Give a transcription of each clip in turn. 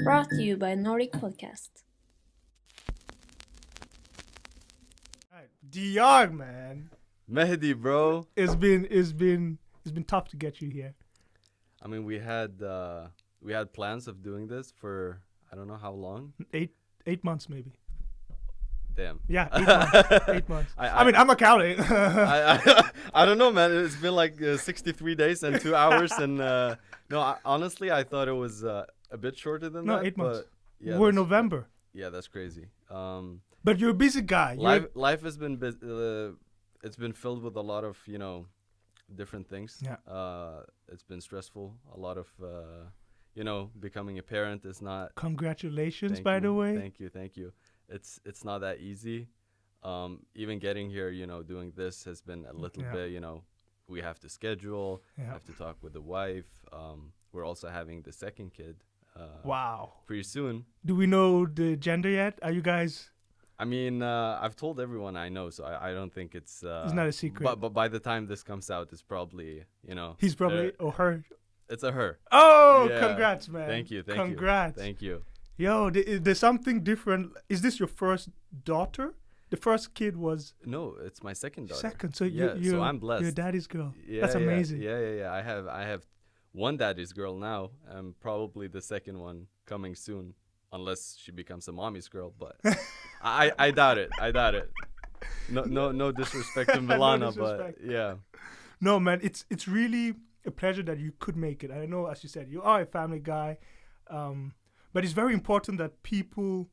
Brought to you by Nordic Podcast. Right. Dyar, man. Mehdi, bro. It's been tough to get you here. I mean, we had plans of doing this for I don't know how long. 8 months maybe. Damn. Yeah, 8 months. 8 months. I mean, I'm not counting. I don't know, man. It's been like 63 days and 2 hours, and no, honestly, I thought it was a bit shorter than No, that. 8 months. But yeah, We're in that's- November. Yeah, that's crazy. But you're a busy guy. Life has been it's been filled with a lot of different things. Yeah. It's been stressful. A lot of becoming a parent is not. Congratulations, Thank by you, the way. Thank you. It's not that easy. Even getting here, doing this has been a little Yeah. bit. We have to schedule. Yeah. Have to talk with the wife. We're also having the second kid. Wow. Pretty soon. Do we know the gender yet? Are you guys? I mean, I've told everyone I know, so I don't think it's. It's not a secret. But by the time this comes out, it's probably He's probably uh, or her. it's a her. Oh, Yeah. congrats, man. Thank you. Congrats. Thank you. Yo, there's something different. Is this your first daughter? The first kid was No, it's my second daughter. second. So Yeah, you so I'm blessed. You're daddy's girl. Yeah, That's yeah, amazing. Yeah. I have one daddy's girl now, and probably the second one coming soon, unless she becomes a mommy's girl. But I doubt it. I doubt it. No disrespect to No Milana, disrespect. but yeah. No, man, it's really a pleasure that you could make it. I know, as you said, you are a family guy, but it's very important that people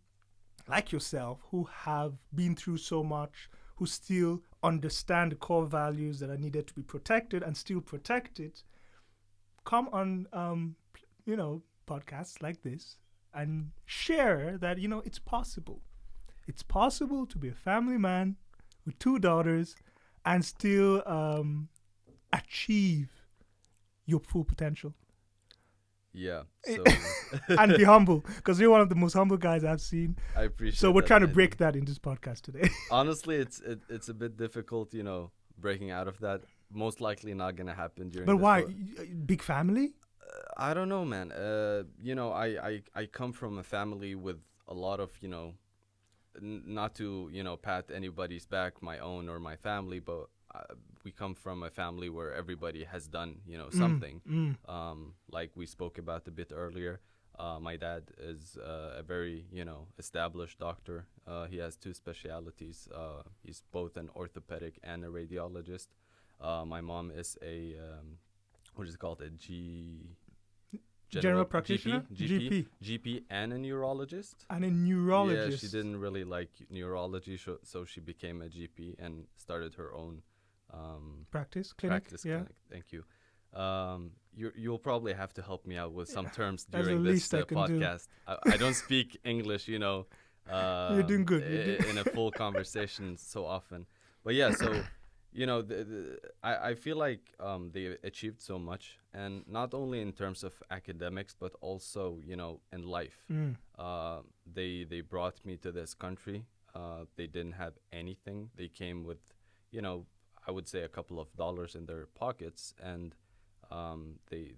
like yourself who have been through so much, who still understand the core values that are needed to be protected and still protect it, come on, podcasts like this and share that it's possible. It's possible to be a family man with 2 daughters and still achieve your full potential Yeah. So and be humble, because you're one of the most humble guys I've seen. I appreciate. So we're that, trying to man. break that in this podcast today. Honestly, it's a bit difficult, breaking out of that. Most likely not gonna happen during. But this why? pro- Big family? I don't know, man. I come from a family with a lot of, not to, pat anybody's back, my own or my family, but we come from a family where everybody has done, something. Like we spoke about a bit earlier. My dad is a very, established doctor. He has 2 specialities. He's both an orthopedic and a radiologist. My mom is a, what is it called? General practitioner? GP and a neurologist. And a neurologist. Yeah, she didn't really like neurology, so she became a GP and started her own Practice clinic. practice Yeah. clinic. Thank you. You'll probably have to help me out with some terms That's during the this least I can do. podcast. I don't speak English, You're doing good. in a full conversation so often. But yeah, so I feel like they achieved so much, and not only in terms of academics, but also in life. They brought me to this country. They didn't have anything. They came with, I would say a couple of dollars in their pockets, and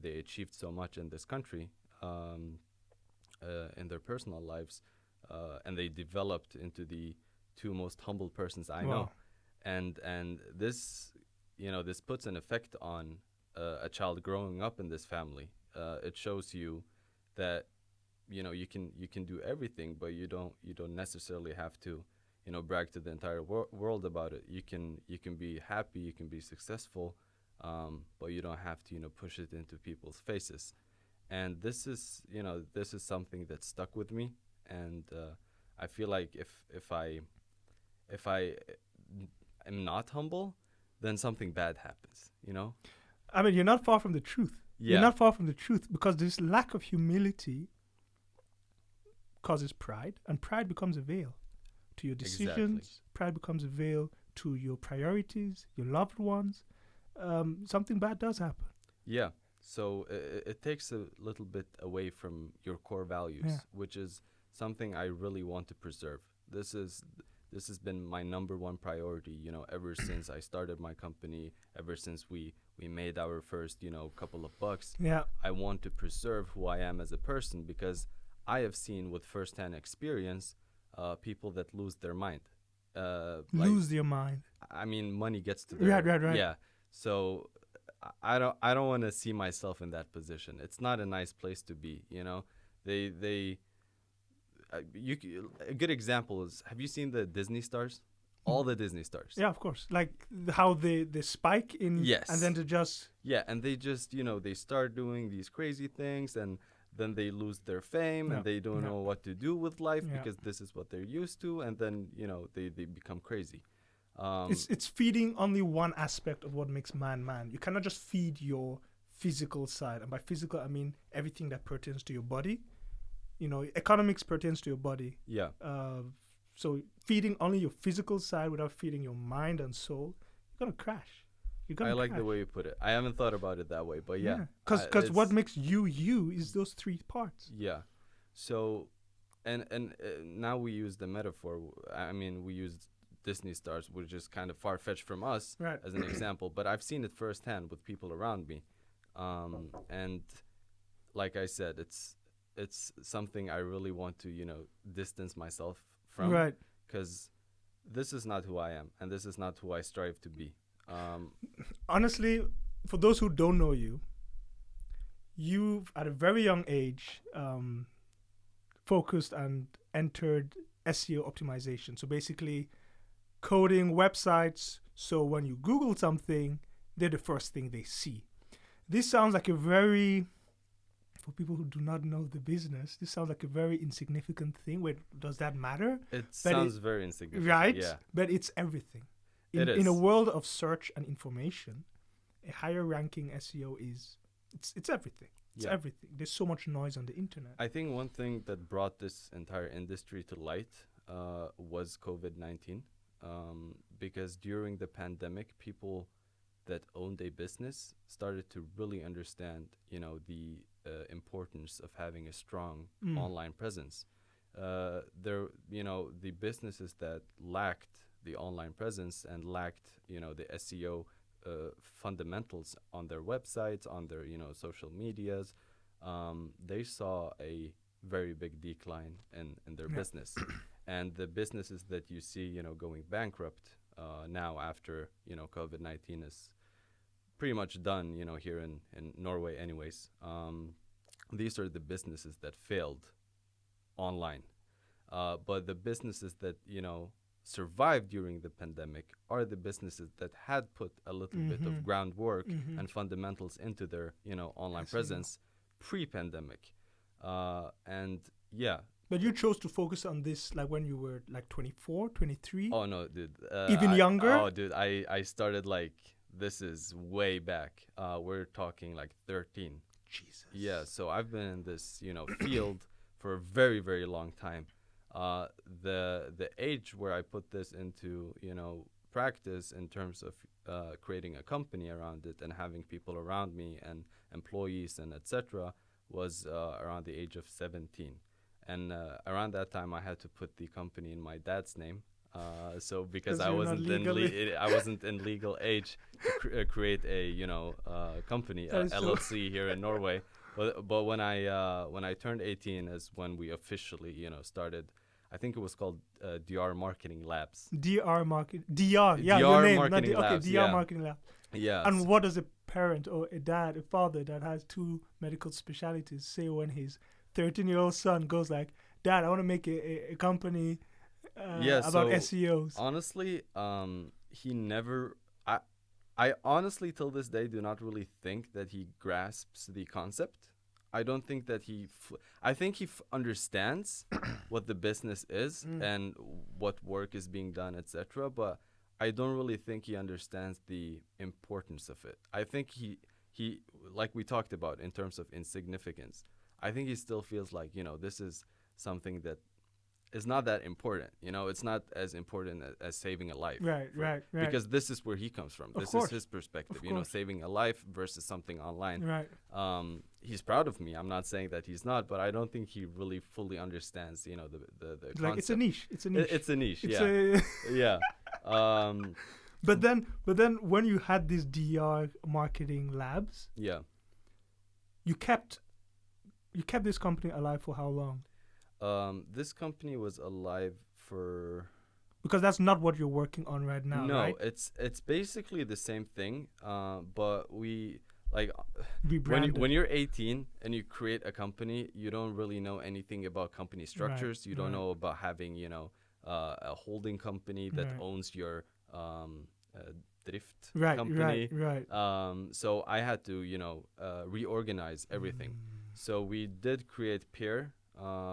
they achieved so much in this country, in their personal lives, and they developed into the 2 most humble persons I know. Wow. And this this puts an effect on a child growing up in this family. It shows you that you can do everything, but you don't necessarily have to brag to the entire world about it. You can be happy, you can be successful, but you don't have to push it into people's faces. And this is something that stuck with me, and I feel like if I am not humble, then something bad happens. I mean, you're not far from the truth. Yeah. You're not far from the truth, because this lack of humility causes pride, and pride becomes a veil to your decisions. Exactly. Pride becomes a veil to your priorities, your loved ones. Something bad does happen. Yeah. So it takes a little bit away from your core values, Yeah. which is something I really want to preserve. This has been my number 1 priority, ever since I started my company, ever since we made our first, couple of bucks. Yeah. I want to preserve who I am as a person, because I have seen with firsthand experience people that lose their mind. Lose your mind. I mean, money gets to their Right. yeah. So I don't want to see myself in that position. It's not a nice place to be. You know, they a good example is, have you seen the Disney stars? All the Disney stars. Yeah, of course. Like how they spike in, Yes. and then to just Yeah, and they just, they start doing these crazy things, and then they lose their fame, Yeah. and they don't Yeah. know what to do with life Yeah. because this is what they're used to, and then, they become crazy. it's feeding only one aspect of what makes man. You cannot just feed your physical side, and by physical I mean everything that pertains to your body. Economics pertains to your body. Yeah. So feeding only your physical side without feeding your mind and soul, you're gonna crash. I like the way you put it. I haven't thought about it that way, but yeah. Because what makes you is those three parts. Yeah. So, and now we use the metaphor. I mean, we use Disney stars, which is kind of far-fetched from us Right. as an example, but I've seen it firsthand with people around me. And like I said, it's something I really want to, distance myself from. Right. Because this is not who I am, and this is not who I strive to be. Honestly, for those who don't know you, you've at a very young age focused and entered SEO optimization. So basically coding websites, so when you Google something, they're the first thing they see. This sounds like for people who do not know the business, this sounds like a very insignificant thing. Wait, does that matter? It sounds very insignificant. Right? Yeah. But it's everything. It is. In a world of search and information, a higher ranking SEO it's everything. It's Yeah. everything. There's so much noise on the internet. I think one thing that brought this entire industry to light was COVID-19, because during the pandemic, people that owned a business started to really understand, the importance of having a strong online presence. The businesses that lacked the online presence and lacked, the SEO fundamentals on their websites, on their, social medias, they saw a very big decline in their business. And the businesses that you see, going bankrupt now after, COVID-19 is pretty much done, here in Norway anyways. These are the businesses that failed online. But the businesses that, survived during the pandemic are the businesses that had put a little bit of groundwork and fundamentals into their, online presence pre-pandemic. And yeah. But you chose to focus on this like when you were like 24, 23? Oh, no, dude. Even younger? Oh, dude, I started this is way back. We're talking 13. Jesus. Yeah, so I've been in this, field for a very, very long time. The age where I put this into, practice in terms of creating a company around it and having people around me and employees and etc. was around the age of 17. And around that time, I had to put the company in my dad's name. So because I wasn't in legal age to create a company, LLC here in Norway. But when I turned 18 is when we officially started. I think it was called Dyar Marketing Labs. Dyar, yeah, Dyar your name. Marketing Dyar Labs, Marketing Labs. Yeah. And what does a parent or a father that has two medical specialties say when his 13-year-old son goes like, "Dad, I want to make a company about SEOs"? Honestly, he never. I honestly till this day do not really think that he grasps the concept. I don't think that I think he understands what the business is and what work is being done, etc. But I don't really think he understands the importance of it. I think he like we talked about in terms of insignificance. I think he still feels like, this is something that is not that important. It's not as important as saving a life. Right. Because this is where he comes from. This is his perspective, course. saving a life versus something online. Right. He's proud of me. I'm not saying that he's not, but I don't think he really fully understands, the concept. Like it's a niche. It's a niche, yeah. Yeah. But then when you had these DR marketing labs, Yeah. you kept this company alive for how long? This company was alive for Because that's not what you're working on right now, no, right? it's basically the same thing. But we like Rebranded. when you're 18 and you create a company, you don't really know anything about company structures. You don't right. know about having a holding company that Right. owns your uh, drift Right, company. right. So I had to reorganize everything. So we did create PEAR,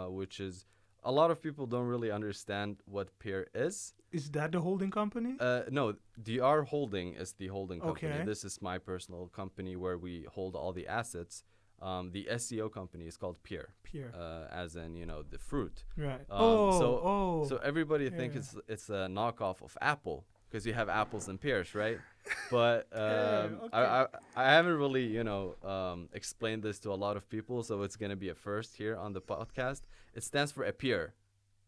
which is a lot of people don't really understand what PEAR is. Is that the holding company? No, Dyar Holding is the holding company. Okay. This is my personal company where we hold all the assets. The SEO company is called PEAR, Peer. as in the fruit. Right. So everybody thinks yeah. it's a knockoff of Apple because you have apples and pears, right? But okay. I haven't really explained this to a lot of people, so it's gonna be a first here on the podcast. It stands for appear,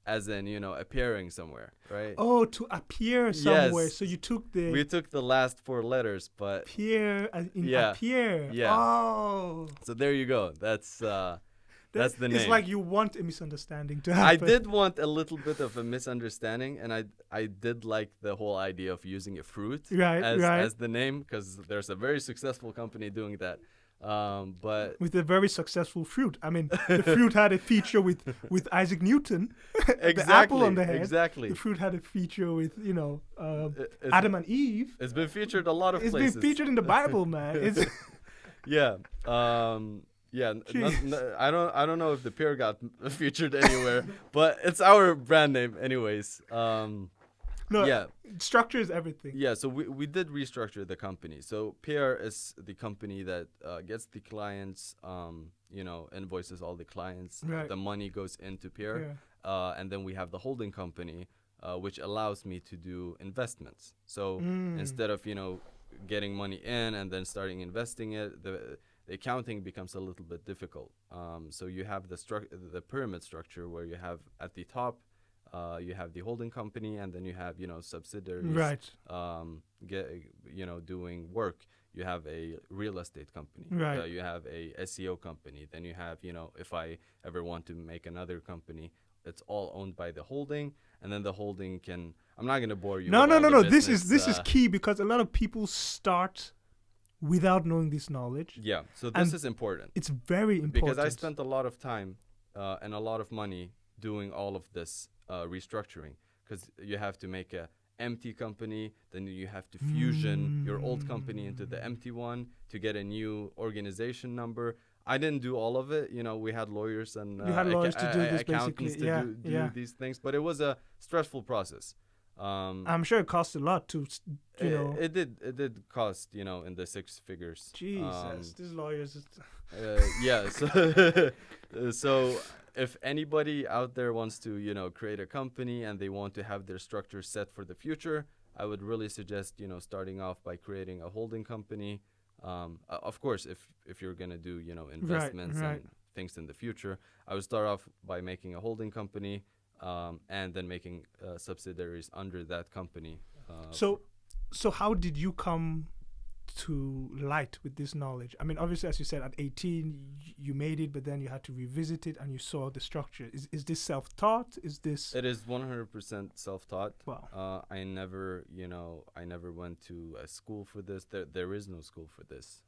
as in appearing somewhere, right? Oh, to appear somewhere. Yes. So you took the We took the last four letters, but appear as in Yeah. appear. Yeah. Oh. so there you go. That's the name. It's like you want a misunderstanding to happen. I did want a little bit of a misunderstanding, and I did like the whole idea of using a fruit Right, as the name, because there's a very successful company doing that. But With a very successful fruit. I mean, the fruit had a feature with Isaac Newton, the apple on the head. exactly. The fruit had a feature with It's- Adam and Eve. It's been featured a lot of It's places. been featured in the Bible, man. It's Yeah. Yeah. Jeez. I don't know if the pear got featured anywhere, but it's our brand name, anyways. no Yeah. structure is everything. Yeah, so we did restructure the company. So PR is the company that gets the clients, invoices all the clients. Right. The money goes into PR. Yeah. And then we have the holding company, which allows me to do investments. So Mm. instead of, getting money in and then starting investing it, the accounting becomes a little bit difficult. So you have the pyramid structure where you have at the top, you have the holding company, and then you have subsidiaries Right. doing work. You have a real estate company. Right. You have a SEO company. Then you have if I ever want to make another company, it's all owned by the holding, and then the holding can. I'm not gonna bore you. No, with no, all no, the no. This is business, key because a lot of people start without knowing this knowledge. Yeah, so this And is important It's very important because I spent a lot of time and a lot of money doing all of this restructuring, because you have to make a empty company, then you have to fusion your old company into the empty one to get a new organization number. I didn't do all of it. We had lawyers and You had lawyers to do this, accountants basically. to do Yeah. these things, but it was a stressful process. I'm sure it costs a lot to, It did cost, in the six figures. Jesus, these lawyers. Yeah, so so if anybody out there wants to create a company and they want to have their structure set for the future, I would really suggest starting off by creating a holding company. Of course, if you're gonna do investments right. and things in the future, I would start off by making a holding company, and then making subsidiaries under that company. So how did you come to light with this knowledge? I mean, obviously, as you said, at 18, you made it, but then you had to revisit it and you saw the structure. Is this self-taught? Is this... It is 100% self-taught. Wow. I never went to a school for this. There is no school for this.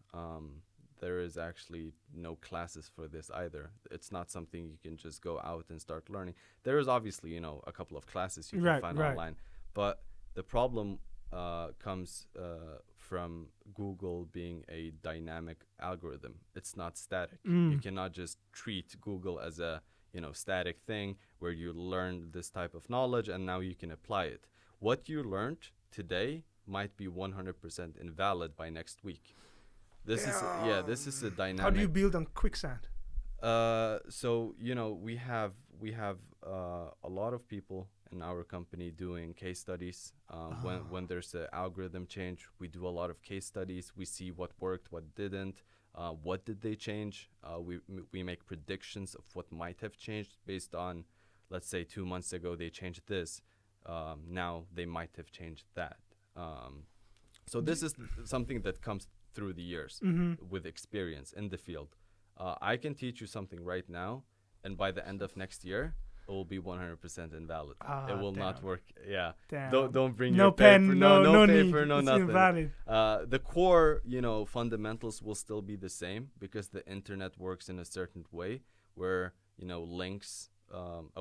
There is actually no classes for this either. It's not something you can just go out and start learning. There is obviously, a couple of classes you can find online, but the problem comes from Google being a dynamic algorithm. It's not static. You cannot just treat Google as a static thing where you learn this type of knowledge and now you can apply it. What you learned today might be 100% invalid by next week. This is a dynamic. How do you build on quicksand? So we have a lot of people in our company doing case studies. When there's an algorithm change, we do a lot of case studies. We see what worked, what didn't, what did they change. We make predictions of what might have changed based on, let's say 2 months ago they changed this. Now they might have changed that. So this is something that comes through the years with experience in the field. I can teach you something right now, and by the end of next year, it will be 100% invalid. Ah, It will not damn. work. Yeah. Damn. Don't bring No your pen, paper. no paper, need. no It's nothing. invalid. The core, fundamentals will still be the same because the internet works in a certain way where, links,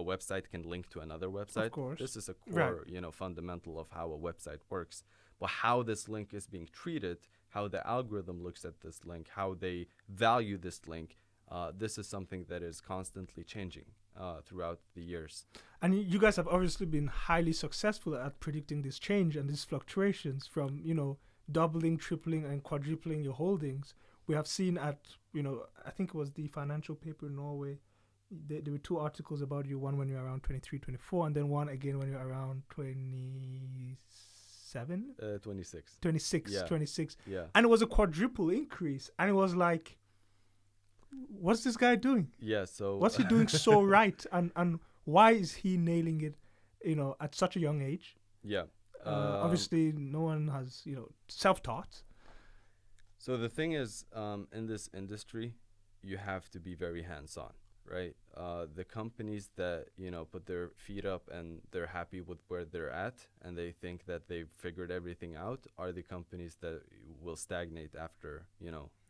a website can link to another website. Of course. This is a Right. core, fundamental of how a website works. But how this link is being treated, how the algorithm looks at this link, how they value this link, this is something that is constantly changing throughout the years. And you guys have obviously been highly successful at predicting this change and these fluctuations from, doubling, tripling, and quadrupling your holdings. We have seen at, I think it was the financial paper in Norway, there were 2 articles about you, one when you're around 23, 24, and then one again when you're around 27? 26. 26, Yeah. 26. Yeah. And it was a quadruple increase. And it was like, what's this guy doing? Yeah. So What's he doing so right? And why is he nailing it, at such a young age? Yeah. Obviously, no one has, self-taught. So the thing is, in this industry, you have to be very hands-on, right? The companies that, put their feet up and they're happy with where they're at and they think that they've figured everything out are the companies that will stagnate after,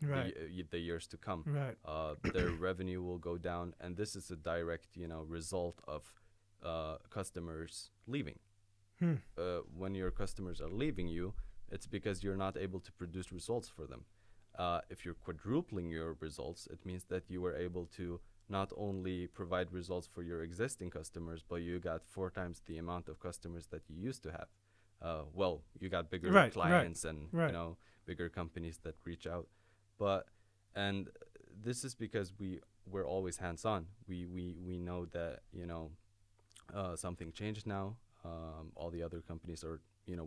Right. the years to come. Right. Their revenue will go down, and this is a direct, result of customers leaving. When your customers are leaving you, it's because you're not able to produce results for them. If you're quadrupling your results, it means that you were able to not only provide results for your existing customers, but you got 4 times the amount of customers that you used to have. You got bigger Right, clients and right. bigger companies that reach out. And this is because we're always hands-on. We know that something changed now. All the other companies are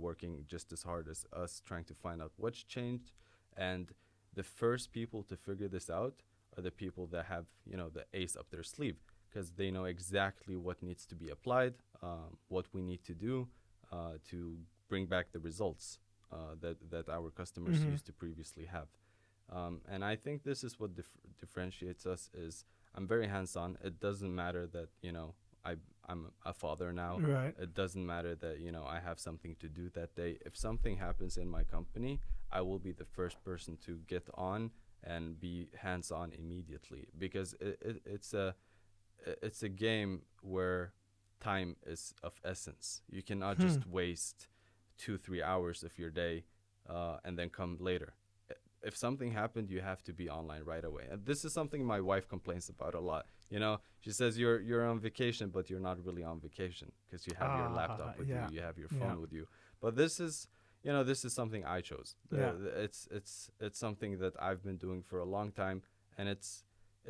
working just as hard as us trying to find out what's changed, and the first people to figure this out are the people that have the ace up their sleeve, because they know exactly what needs to be applied, what we need to do to bring back the results that our customers used to previously have. And I think this is what differentiates us. Is I'm very hands-on. It doesn't matter that I'm a father now. Right. It doesn't matter that I have something to do that day. If something happens in my company, I will be the first person to get on and be hands-on immediately, because it's a game where time is of essence. You cannot just waste 2-3 hours of your day and then come later. If something happened, you have to be online right away. And this is something my wife complains about a lot. She says you're on vacation, but you're not really on vacation, because you have your laptop with you, you have your phone with you. But this is something I chose. It's something that I've been doing for a long time, and it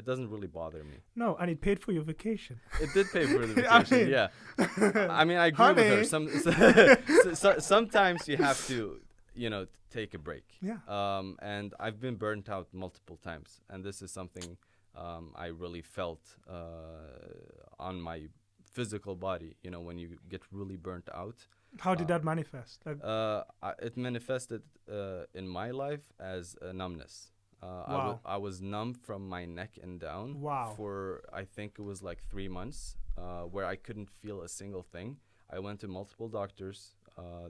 doesn't really bother me. No, and it paid for your vacation. It did pay for the vacation, yeah. I agree with her. Sometimes you have to, take a break. Yeah. And I've been burnt out multiple times, and this is something I really felt on my physical body. When you get really burnt out. How did that manifest? It manifested in my life as a numbness. Wow. I was numb from my neck and down. Wow. For I think it was like 3 months, where I couldn't feel a single thing. I went to multiple doctors.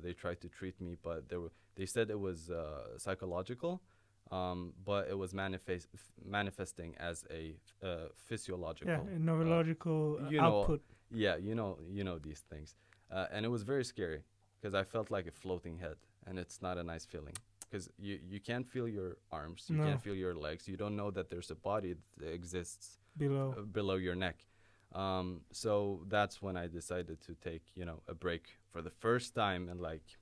They tried to treat me, but they said it was psychological, but it was manifesting as a physiological. Yeah, a neurological output. Yeah, you know these things. And it was very scary, because I felt like a floating head, and it's not a nice feeling, because you can't feel your arms, you can't feel your legs, you don't know that there's a body that exists below your neck. So that's when I decided to take, a break for the first time in like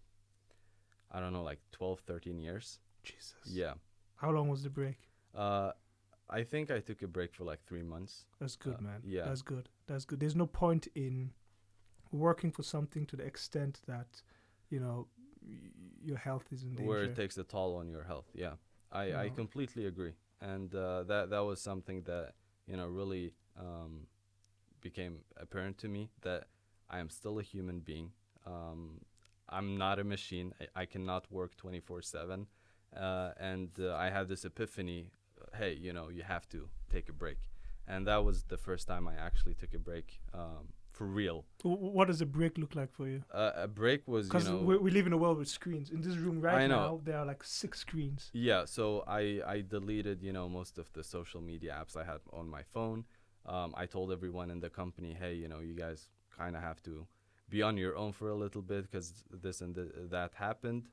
12, 13 years. Jesus. Yeah. How long was the break? I think I took a break for like 3 months. That's good, man. Yeah. That's good. There's no point in working for something to the extent that, your health is in danger. Where it takes a toll on your health. Yeah. I completely agree. And that was something that, really became apparent to me, that I am still a human being. I'm not a machine. I cannot work 24/7. And I had this epiphany, hey, you have to take a break. And that was the first time I actually took a break, for real. What does a break look like for you? A break was, Because we live in a world with screens. In this room right I know. now, there are like 6 screens. Yeah, so I deleted, most of the social media apps I had on my phone. I told everyone in the company, hey, you guys kind of have to be on your own for a little bit because this and that happened.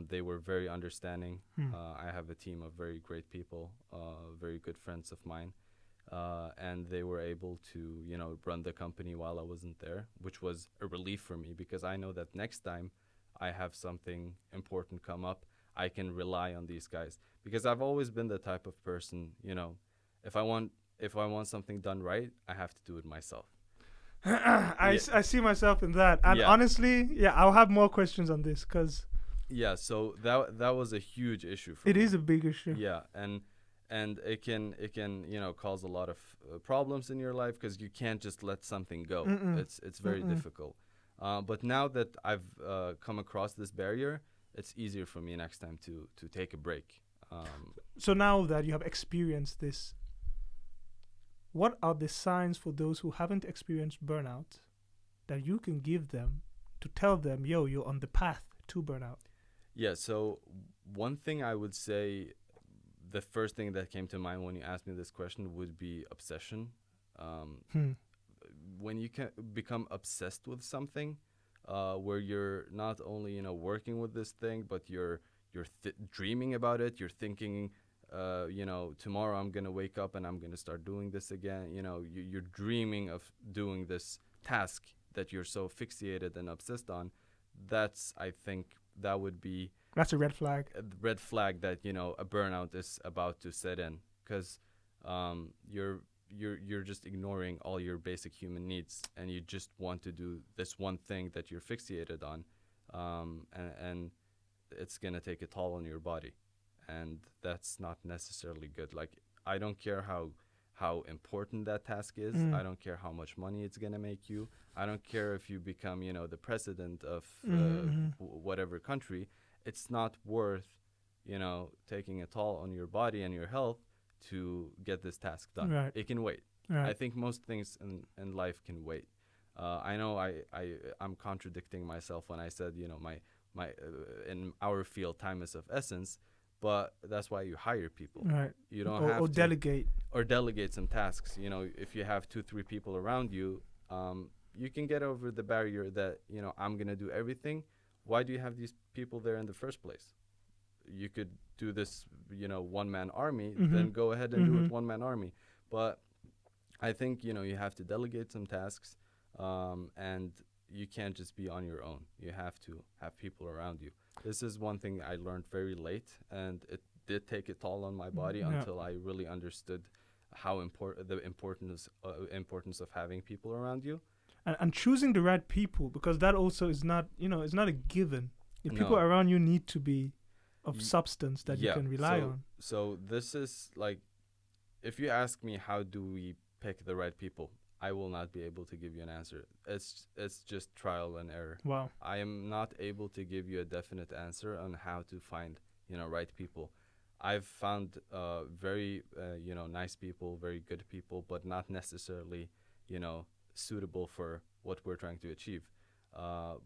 They were very understanding. I have a team of very great people, very good friends of mine. And they were able to, run the company while I wasn't there, which was a relief for me because I know that next time I have something important come up, I can rely on these guys. Because I've always been the type of person, if I want something done right, I have to do it myself. I see myself in that. And honestly, I'll have more questions on this because... Yeah, so that was a huge issue for me. It is a big issue. Yeah, and it can cause a lot of problems in your life because you can't just let something go. It's very difficult. But now that I've come across this barrier, it's easier for me next time to take a break. So now that you have experienced this, what are the signs for those who haven't experienced burnout that you can give them to tell them, yo, you're on the path to burnout? Yeah, so one thing I would say, the first thing that came to mind when you asked me this question would be obsession. When you can become obsessed with something, where you're not only working with this thing, but you're dreaming about it. You're thinking, tomorrow I'm gonna wake up and I'm gonna start doing this again. You're dreaming of doing this task that you're so fixated and obsessed on. I think that would be... That's a red flag. A red flag that, a burnout is about to set in because you're just ignoring all your basic human needs and you just want to do this one thing that you're fixated on, and it's going to take a toll on your body, and that's not necessarily good. Like, I don't care how important that task is. I don't care how much money it's going to make you. I don't care if you become, the president of whatever country. It's not worth, taking a toll on your body and your health to get this task done. Right. It can wait. Right. I think most things in life can wait. I know I'm contradicting myself when I said, my in our field, time is of essence, but that's why you hire people. Right. You don't have to delegate. Or delegate some tasks. If you have 2-3 people around you, you can get over the barrier that, I'm going to do everything. Why do you have these people there in the first place? You could do this, one-man army, then go ahead and do it one-man army. But I think, you have to delegate some tasks, and you can't just be on your own. You have to have people around you. This is one thing I learned very late, and it did take a toll on my body until I really understood how the importance of having people around you. And choosing the right people, because that also is not, it's not a given. The people around you need to be of substance that you can rely on. So this is like, if you ask me how do we pick the right people, I will not be able to give you an answer. It's just trial and error. Wow. I am not able to give you a definite answer on how to find, right people. I've found very, nice people, very good people, but not necessarily, suitable for what we're trying to achieve.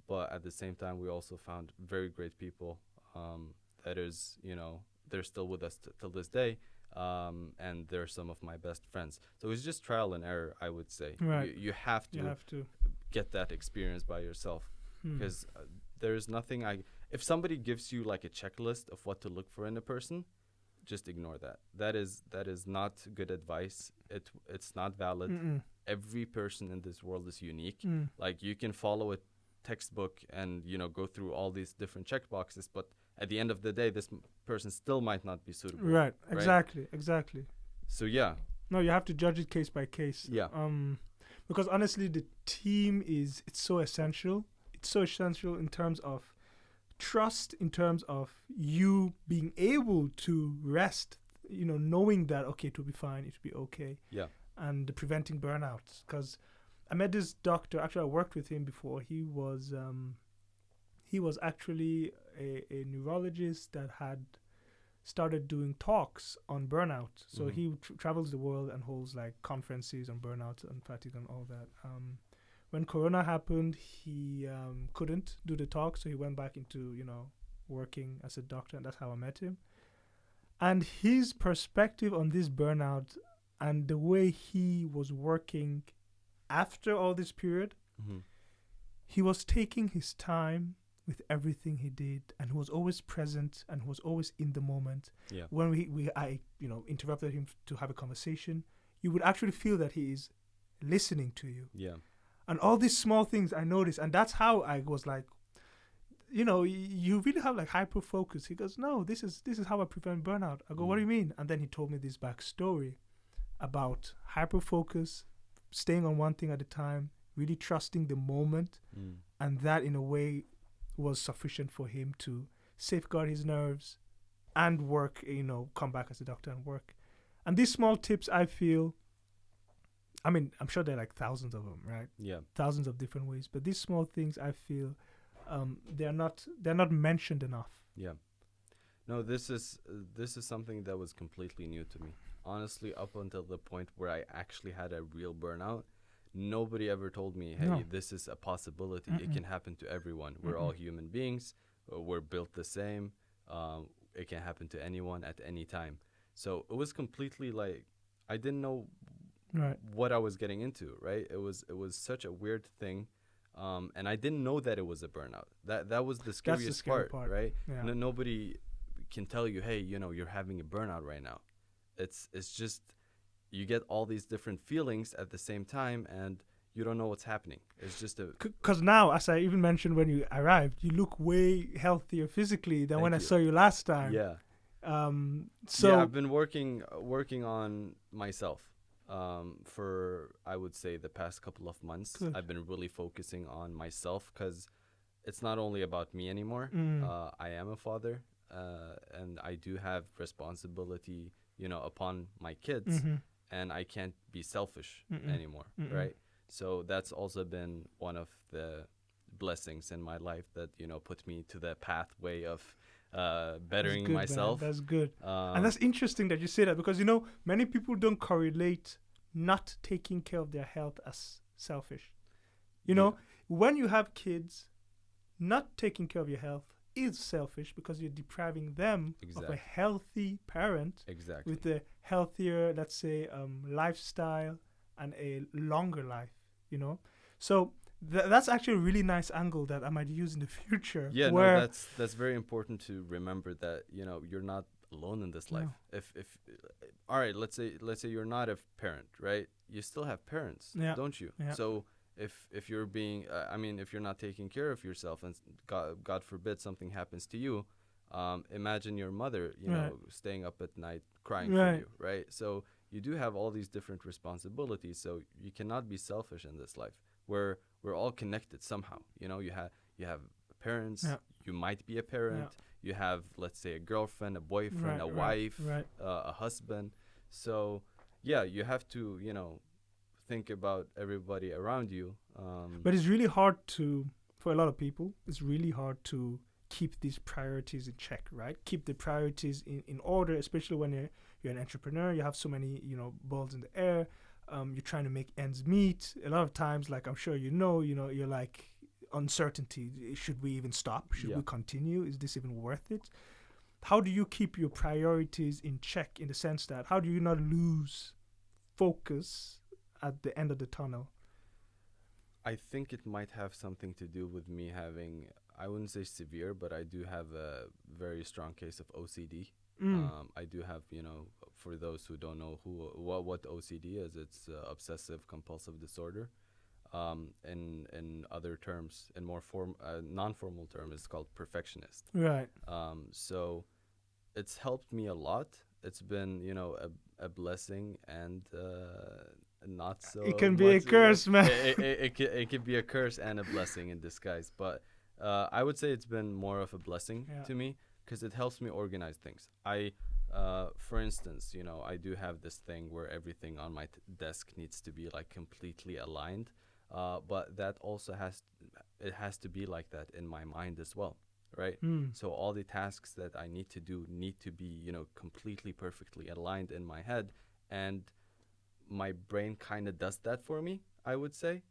But at the same time, we also found very great people that is, they're still with us till this day. And they're some of my best friends. So it's just trial and error, I would say. Right. You have to get that experience by yourself, because there's nothing if somebody gives you like a checklist of what to look for in a person, just ignore that. That is not good advice. It's not valid. Every person in this world is unique. Like, you can follow a textbook and go through all these different check boxes, but at the end of the day, this person still might not be suitable. Right. Exactly. So no, you have to judge it case by case. Because honestly, the team it's so essential. It's so essential in terms of trust, in terms of you being able to rest, knowing that, okay, it will be fine, it will be okay. And preventing burnouts. Because I met this doctor, actually I worked with him before. He was actually a neurologist that had started doing talks on burnout. So Mhm. he travels the world and holds like conferences on burnout and fatigue and all that. When Corona happened, he couldn't do the talk, so he went back into working as a doctor, and that's how I met him. And his perspective on this burnout and the way he was working after all this period, Mhm. he was taking his time with everything he did, and he was always present and he was always in the moment. Yeah. When I interrupted him to have a conversation, you would actually feel that he is listening to you. Yeah. And all these small things I noticed, and that's how I was like, you really have like hyper focus. He goes, no, this is how I prevent burnout. I go, what do you mean? And then he told me this backstory about hyper focus, staying on one thing at a time, really trusting the moment, and that in a way was sufficient for him to safeguard his nerves and work, come back as a doctor and work. And these small tips, I feel, I mean, I'm sure there are like thousands of them, right? Yeah. Thousands of different ways. But these small things, I feel, they're not mentioned enough. Yeah. No, this is something that was completely new to me. Honestly, up until the point where I actually had a real burnout, nobody ever told me, hey, No. this is a possibility. It can happen to everyone. We're all human beings. We're built the same. It can happen to anyone at any time. So it was completely like, I didn't know Right. what I was getting into, right? It was such a weird thing. And I didn't know that it was a burnout. That was the scariest scary part, part. right? Yeah. Nobody can tell you, hey, you're having a burnout right now. It's just you get all these different feelings at the same time, and you don't know what's happening. It's just a Because now, as I even mentioned when you arrived, you look way healthier physically than when I saw you last time. yeah. So yeah, I've been working on myself for, I would say, the past couple of months. Good. I've been really focusing on myself because it's not only about me anymore. I am a father, and I do have responsibility, upon my kids, and I can't be selfish anymore, right? So that's also been one of the blessings in my life that, put me to the pathway of bettering that's good, myself. Man. That's good. And that's interesting that you say that, because many people don't correlate not taking care of their health as selfish. When you have kids, not taking care of your health is selfish because you're depriving them of a healthy parent Exactly. with a healthier, let's say, lifestyle and a longer life. So that's actually a really nice angle that I might use in the future. Yeah, where no, that's very important to remember that you're not alone in this life. If all right, let's say you're not a parent, right? You still have parents, don't you? Yeah. So if you're being, if you're not taking care of yourself, and God forbid something happens to you, imagine your mother, staying up at night crying for you, right? So you do have all these different responsibilities. So you cannot be selfish in this life. We're all connected somehow. You have parents. Yeah. You might be a parent. You have, let's say, a girlfriend, a boyfriend, a wife, a husband. So yeah, you have to think about everybody around you. But it's really hard for a lot of people, it's really hard to keep these priorities in check, right? Keep the priorities in order, especially when you're an entrepreneur. You have so many, balls in the air. You're trying to make ends meet. A lot of times, like I'm sure you're like uncertainty. Should we even stop? Should we continue? Is this even worth it? How do you keep your priorities in check, in the sense that how do you not lose focus at the end of the tunnel? I think it might have something to do with me having, I wouldn't say severe, but I do have a very strong case of OCD. I do have, for those who don't know what OCD is, it's obsessive compulsive disorder. In other terms, in more non-formal term, it's called perfectionist. Right. So it's helped me a lot. It's been, a blessing and not so. It can be a curse, man. It can be a curse and a blessing in disguise. But I would say it's been more of a blessing to me, because it helps me organize things. For instance, I do have this thing where everything on my desk needs to be like completely aligned. But that also has to be like that in my mind as well. right? Mm. So all the tasks that I need to do need to be, completely perfectly aligned in my head, and my brain kind of does that for me, I would say.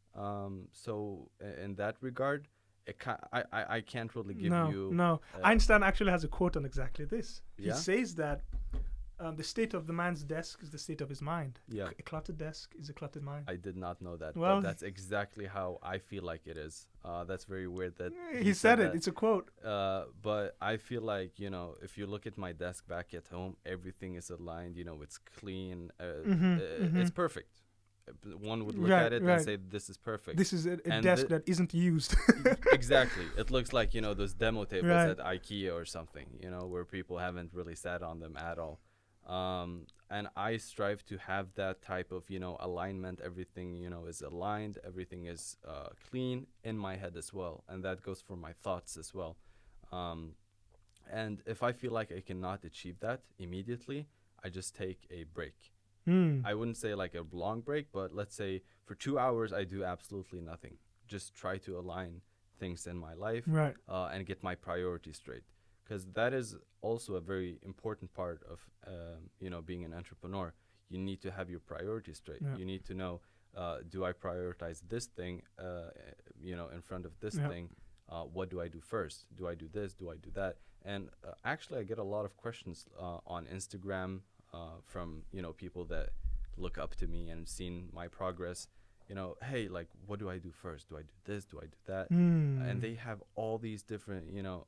So in that regard, I can't really give No, you. no. Uh, Einstein actually has a quote on exactly this. He Yeah? says that the state of the man's desk is the state of his mind. Yeah. A cluttered desk is a cluttered mind. I did not know that, Well, but that's exactly how I feel like it is. That's very weird that he said it. that. It's a quote. But I feel like, if you look at my desk back at home, everything is aligned. It's clean. It's perfect. One would look Right, at it right. and say, "This is perfect." This is a And desk that isn't used. Exactly. It looks like those demo tables Right. at IKEA or something. Where people haven't really sat on them at all. And I strive to have that type of alignment. Everything is aligned. Everything is clean in my head as well, and that goes for my thoughts as well. And if I feel like I cannot achieve that immediately, I just take a break. Hmm. I wouldn't say like a long break, but let's say for 2 hours I do absolutely nothing. Just try to align things in my life, Right. and get my priorities straight. Because that is also a very important part of being an entrepreneur. You need to have your priorities straight. Yeah. You need to know, do I prioritize this thing in front of this Yeah. thing? What do I do first? Do I do this? Do I do that? And actually, I get a lot of questions on Instagram from people that look up to me and seen my progress. Hey, like, what do I do first? Do I do this? Do I do that? Hmm. And they have all these different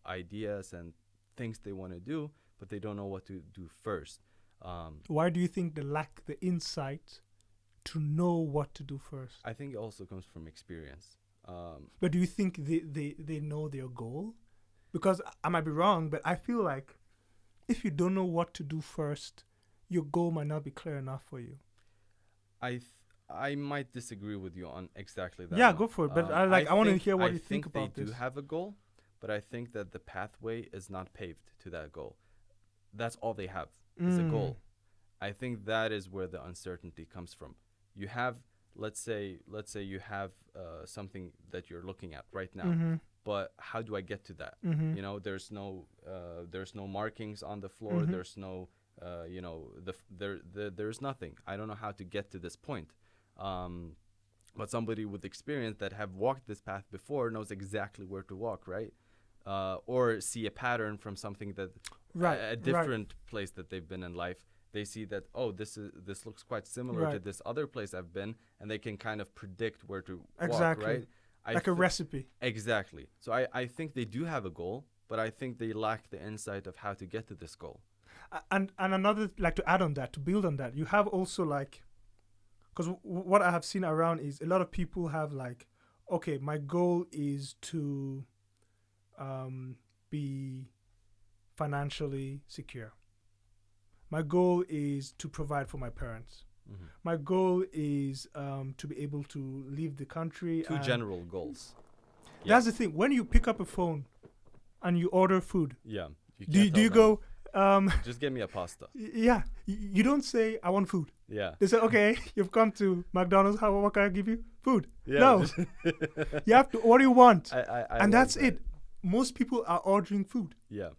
ideas and things they want to do, but they don't know what to do first. Why do you think they lack the insight to know what to do first? I think it also comes from experience. But do you think they know their goal? Because I might be wrong, but I feel like if you don't know what to do first, your goal might not be clear enough for you. I might disagree with you on exactly that. Yeah, one. go for it. But I want to think- hear what I you think about they this. do have a goal, but I think that the pathway is not paved to that goal. That's all they have is a Mm. goal. I think that is where the uncertainty comes from. You have, let's say you have something that you're looking at right now, Mhm. but how do I get to that? Mhm. There's no markings on the floor. Mhm. There's no, there's nothing. I don't know how to get to this point. But somebody with experience that have walked this path before knows exactly where to walk, right? Or see a pattern from something that Right, a right. different place that they've been in life. They see that, oh, this looks quite similar to Right. this other place I've been, and they can kind of predict where to Exactly. walk, right? Like a recipe. Exactly. So I think they do have a goal, but I think they lack the insight of how to get to this goal. And another, like, to add on that, to build on that, you have also, like, because what I have seen around is a lot of people have, like, okay, my goal is to be financially secure. My goal is to provide for my parents. Mhm. My goal is to be able to leave the country. Two and general goals. That's the thing. When you pick up a phone and you order food, Yeah. do you go, Just get me a pasta. yeah, you don't say, I want food. Yeah. They say, okay, you've come to McDonald's. What can I give you? Food. Yeah. No. You have to, what do you want? I And like that's that. it. Most people are ordering food. Yeah.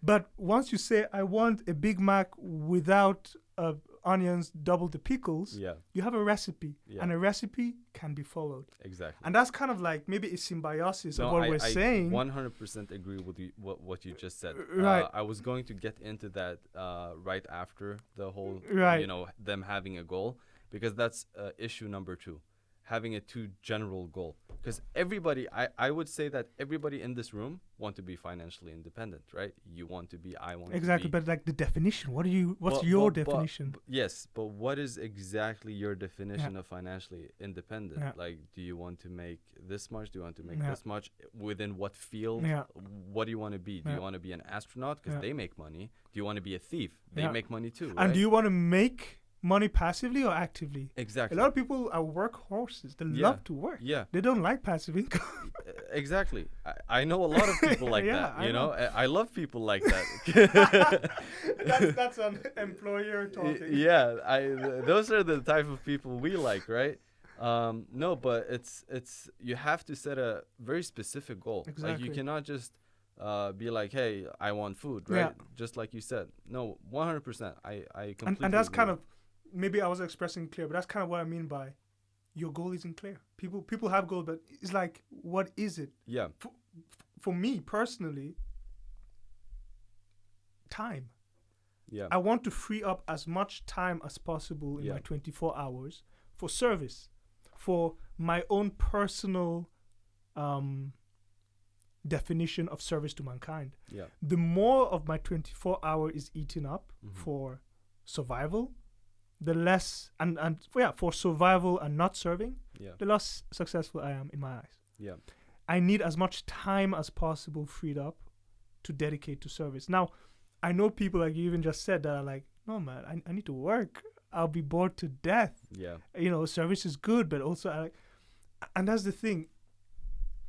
But once you say, I want a Big Mac without onions, double the pickles, Yeah. you have a recipe. Yeah. And a recipe can be followed. Exactly. And that's kind of like maybe a symbiosis of No, what I we're saying. 100% agree with you, what you just said. Right. I was going to get into that right after the whole, Right. them having a goal, because that's issue number 2, having a too general goal. Because everybody, I would say that everybody in this room want to be financially independent, right? You want to be, I want Exactly, to be. but like the definition, what's But- your but- definition? Yes, but what is exactly your definition of financially independent? Yeah. Like, do you want to make this much? Do you want to make Yeah. this much? Within what field? Yeah. What do you want to be? Do Yeah. you want to be an astronaut because Yeah. they make money? Do you want to be a thief? They Yeah. make money too, And right? do you want to make money passively or actively? Exactly. A lot of people are workhorses. They Yeah. love to work. Yeah, They don't like passive income. exactly. I know a lot of people like Yeah, that. I You know, I love people like that. that's an employer talking. Yeah, those are the type of people we like, right? No, but it's you have to set a very specific goal. Like, you Exactly. cannot just be like, hey, I want food, right? Just like you said. No, 100%. I completely and that's agree. kind of, maybe I wasn't expressing clear, but that's kind of what I mean by your goal isn't clear. People have goals, but it's like, what is it? Yeah. For me personally, time. Yeah. I want to free up as much time as possible in my 24 hours for service, for my own personal definition of service to mankind. Yeah. The more of my 24 hour is eaten up for survival, the less for survival and not serving, the less successful I am in my eyes. Yeah. I need as much time as possible freed up to dedicate to service. Now, I know people, like you even just said, that are like, no man, I need to work. I'll be bored to death. Yeah. Service is good, but also and that's the thing.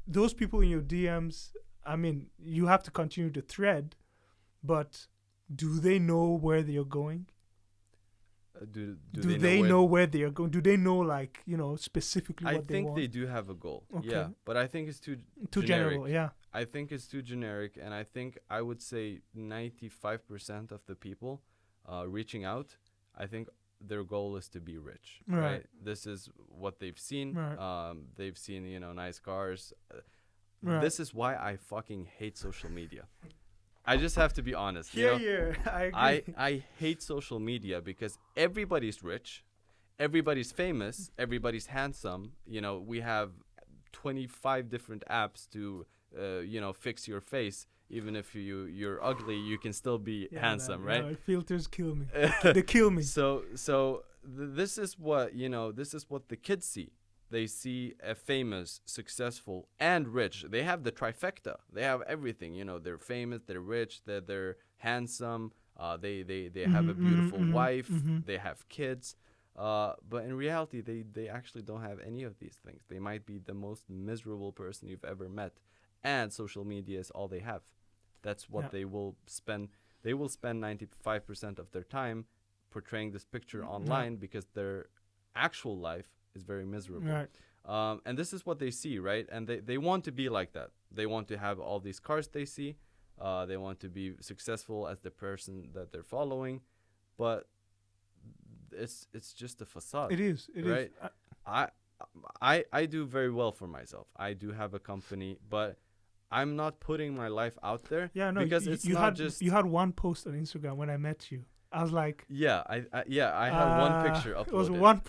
Those people in your DMs, I mean, you have to continue the thread, but do they know where they're going? Do they know where they are going? Do they know, specifically I what they want? think they do have a goal. Okay. Yeah, but I think it's too general. generic. Yeah. I think it's too generic, and I think I would say 95% of the people reaching out, I think their goal is to be rich. Right. This is what they've seen. Right. They've seen, nice cars. Right. This is why I fucking hate social media. I just have to be honest. Yeah, I agree. I hate social media because everybody's rich, everybody's famous, everybody's handsome. We have 25 different apps to fix your face. Even if you're ugly, you can still be handsome, right? Yeah, filters kill me. They kill me. So this is what the kids see. They see a famous, successful, and rich. They have the trifecta. They have everything. They're famous, they're rich, they're handsome. They have a beautiful wife. They have kids. But in reality, they actually don't have any of these things. They might be the most miserable person you've ever met, and social media is all they have. That's what they will spend. They will spend 95% of their time portraying this picture online because their actual life is very miserable. Right. And this is what they see, right? And they want to be like that. They want to have all these cars they see. They want to be successful as the person that they're following. But it's just a facade. It is. It right? is. I do very well for myself. I do have a company, but I'm not putting my life out there. Yeah, no, because you had one post on Instagram when I met you. I was like, I had one picture uploaded. It was one.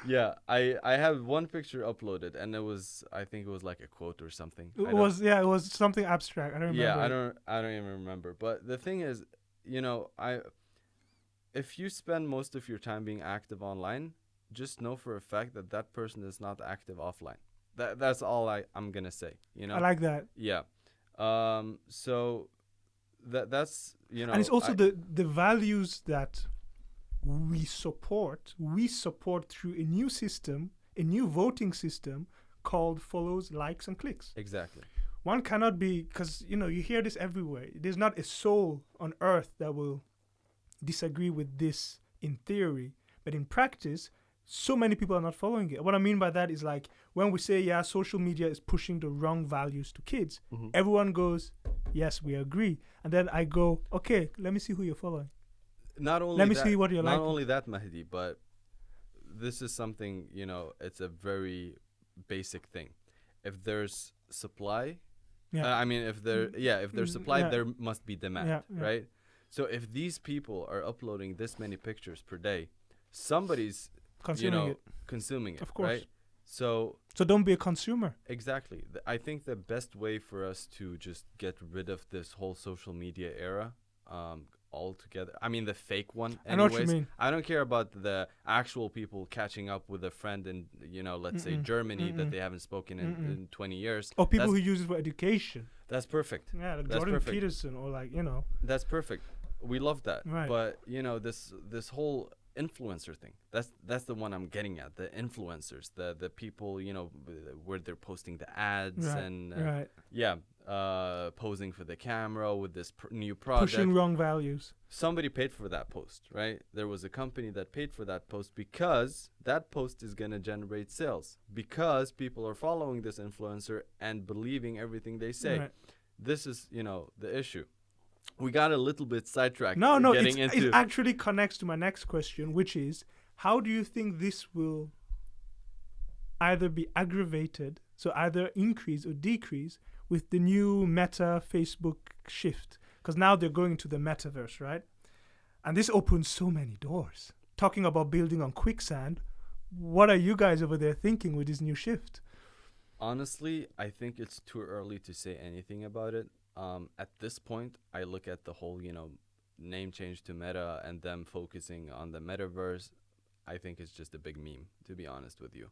Yeah, I had one picture uploaded, and I think it was like a quote or something. It was something abstract. I don't remember. Yeah, I don't even remember. But the thing is, if you spend most of your time being active online, just know for a fact that person is not active offline. That's all I'm gonna say. I like that. Yeah. So that's and it's also the values that we support through a new system, a new voting system called follows, likes, and clicks. Exactly. One cannot be, because you hear this everywhere. There's not a soul on earth that will disagree with this in theory, but in practice, so many people are not following it. What I mean by that is, like, when we say, social media is pushing the wrong values to kids, everyone goes, yes, we agree. And then I go, okay, let me see who you're following. Let me see what you're like. Not only that, Mahdi, but this is something, it's a very basic thing. If there's supply, if there's supply, there must be demand, right? So if these people are uploading this many pictures per day, somebody's consuming it, of course, right? So don't be a consumer. Exactly. I think the best way for us to just get rid of this whole social media era altogether, I mean the fake one anyways. I know what you mean. I don't care about the actual people catching up with a friend in let's say Germany that they haven't spoken in 20 years. Or people who use it for education. That's perfect. Yeah, like Jordan Peterson, or That's perfect. We love that. Right. But this whole influencer thing, that's the one I'm getting at. The influencers, the people, where they're posting the ads and posing for the camera with this new project, pushing wrong values. Somebody paid for that post, right? There was a company that paid for that post because that post is going to generate sales, because people are following this influencer and believing everything they say. Right. this is, the issue. We got a little bit sidetracked. No, getting it into actually connects to my next question, which is, how do you think this will either be aggravated, so either increase or decrease, with the new Meta Facebook shift? Because now they're going to the Metaverse, right? And this opens so many doors. Talking about building on quicksand, what are you guys over there thinking with this new shift? Honestly, I think it's too early to say anything about it. At this point, I look at the whole, name change to Meta and them focusing on the Metaverse. I think it's just a big meme, to be honest with you.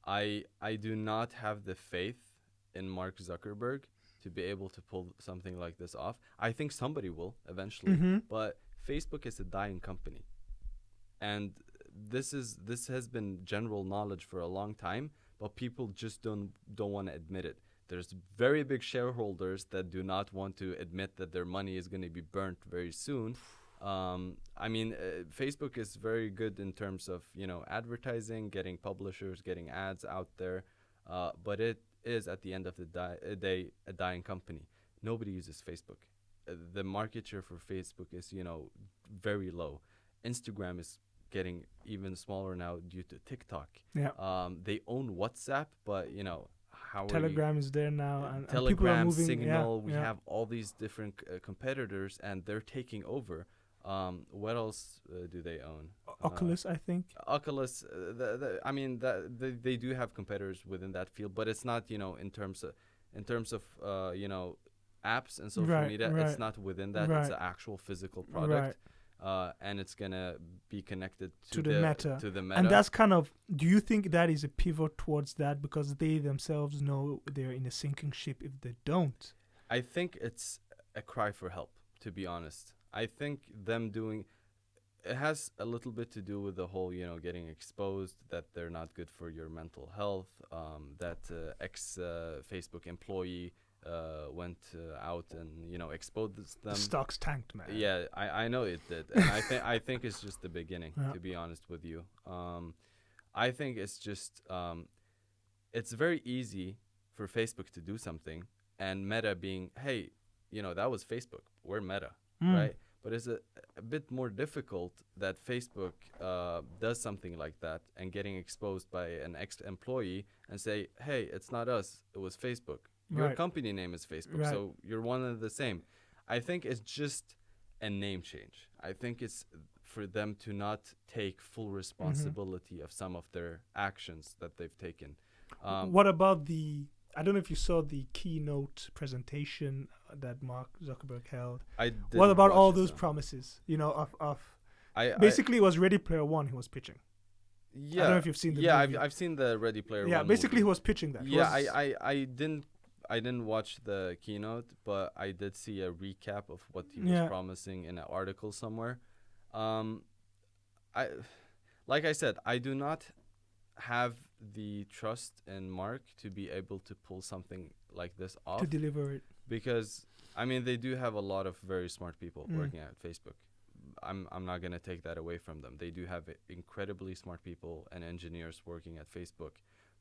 I do not have the faith in Mark Zuckerberg to be able to pull something like this off. I think somebody will eventually, but Facebook is a dying company. And this has been general knowledge for a long time, but people just don't want to admit it. There's very big shareholders that do not want to admit that their money is going to be burnt very soon. Facebook is very good in terms of, advertising, getting publishers, getting ads out there. But it is, at the end of the day, a dying company. Nobody uses Facebook. The market share for Facebook is, very low. Instagram is getting even smaller now due to TikTok. Yeah. They own WhatsApp, but, how Telegram is there now, and people are Telegram, moving. Signal, we have all these different competitors, and they're taking over. What else do they own? Oculus, I think. Oculus, they do have competitors within that field, but it's not, in terms of apps and social media. Right. It's not within that. Right. It's an actual physical product. Right. And it's gonna be connected to the Meta. To the Meta. And that's kind of, do you think that is a pivot towards that, because they themselves know they're in a sinking ship if they don't? I think it's a cry for help, to be honest. I think them doing it has a little bit to do with the whole, getting exposed, that they're not good for your mental health. That Facebook employee went out and exposed them. The stocks tanked, man. Yeah, I know it did, and I think it's just the beginning. To be honest with you, I think it's just it's very easy for Facebook to do something, and Meta being, hey, that was Facebook. We're Meta, right? But it's a bit more difficult that Facebook does something like that and getting exposed by an ex-employee and say, hey, it's not us, it was Facebook. Your company name is Facebook, so you're one and the same. I think it's just a name change. I think it's for them to not take full responsibility of some of their actions that they've taken. What about I don't know if you saw the keynote presentation that Mark Zuckerberg held. What about all those promises, basically it was Ready Player One he was pitching. Yeah. I don't know if you've seen the movie. I've seen the Ready Player One. Yeah, basically movie. He was pitching that. I didn't watch the keynote, but I did see a recap of what he was promising in an article somewhere. Like I said, I do not have the trust in Mark to be able to pull something like this off. To deliver it. Because, they do have a lot of very smart people working at Facebook. I'm not going to take that away from them. They do have incredibly smart people and engineers working at Facebook.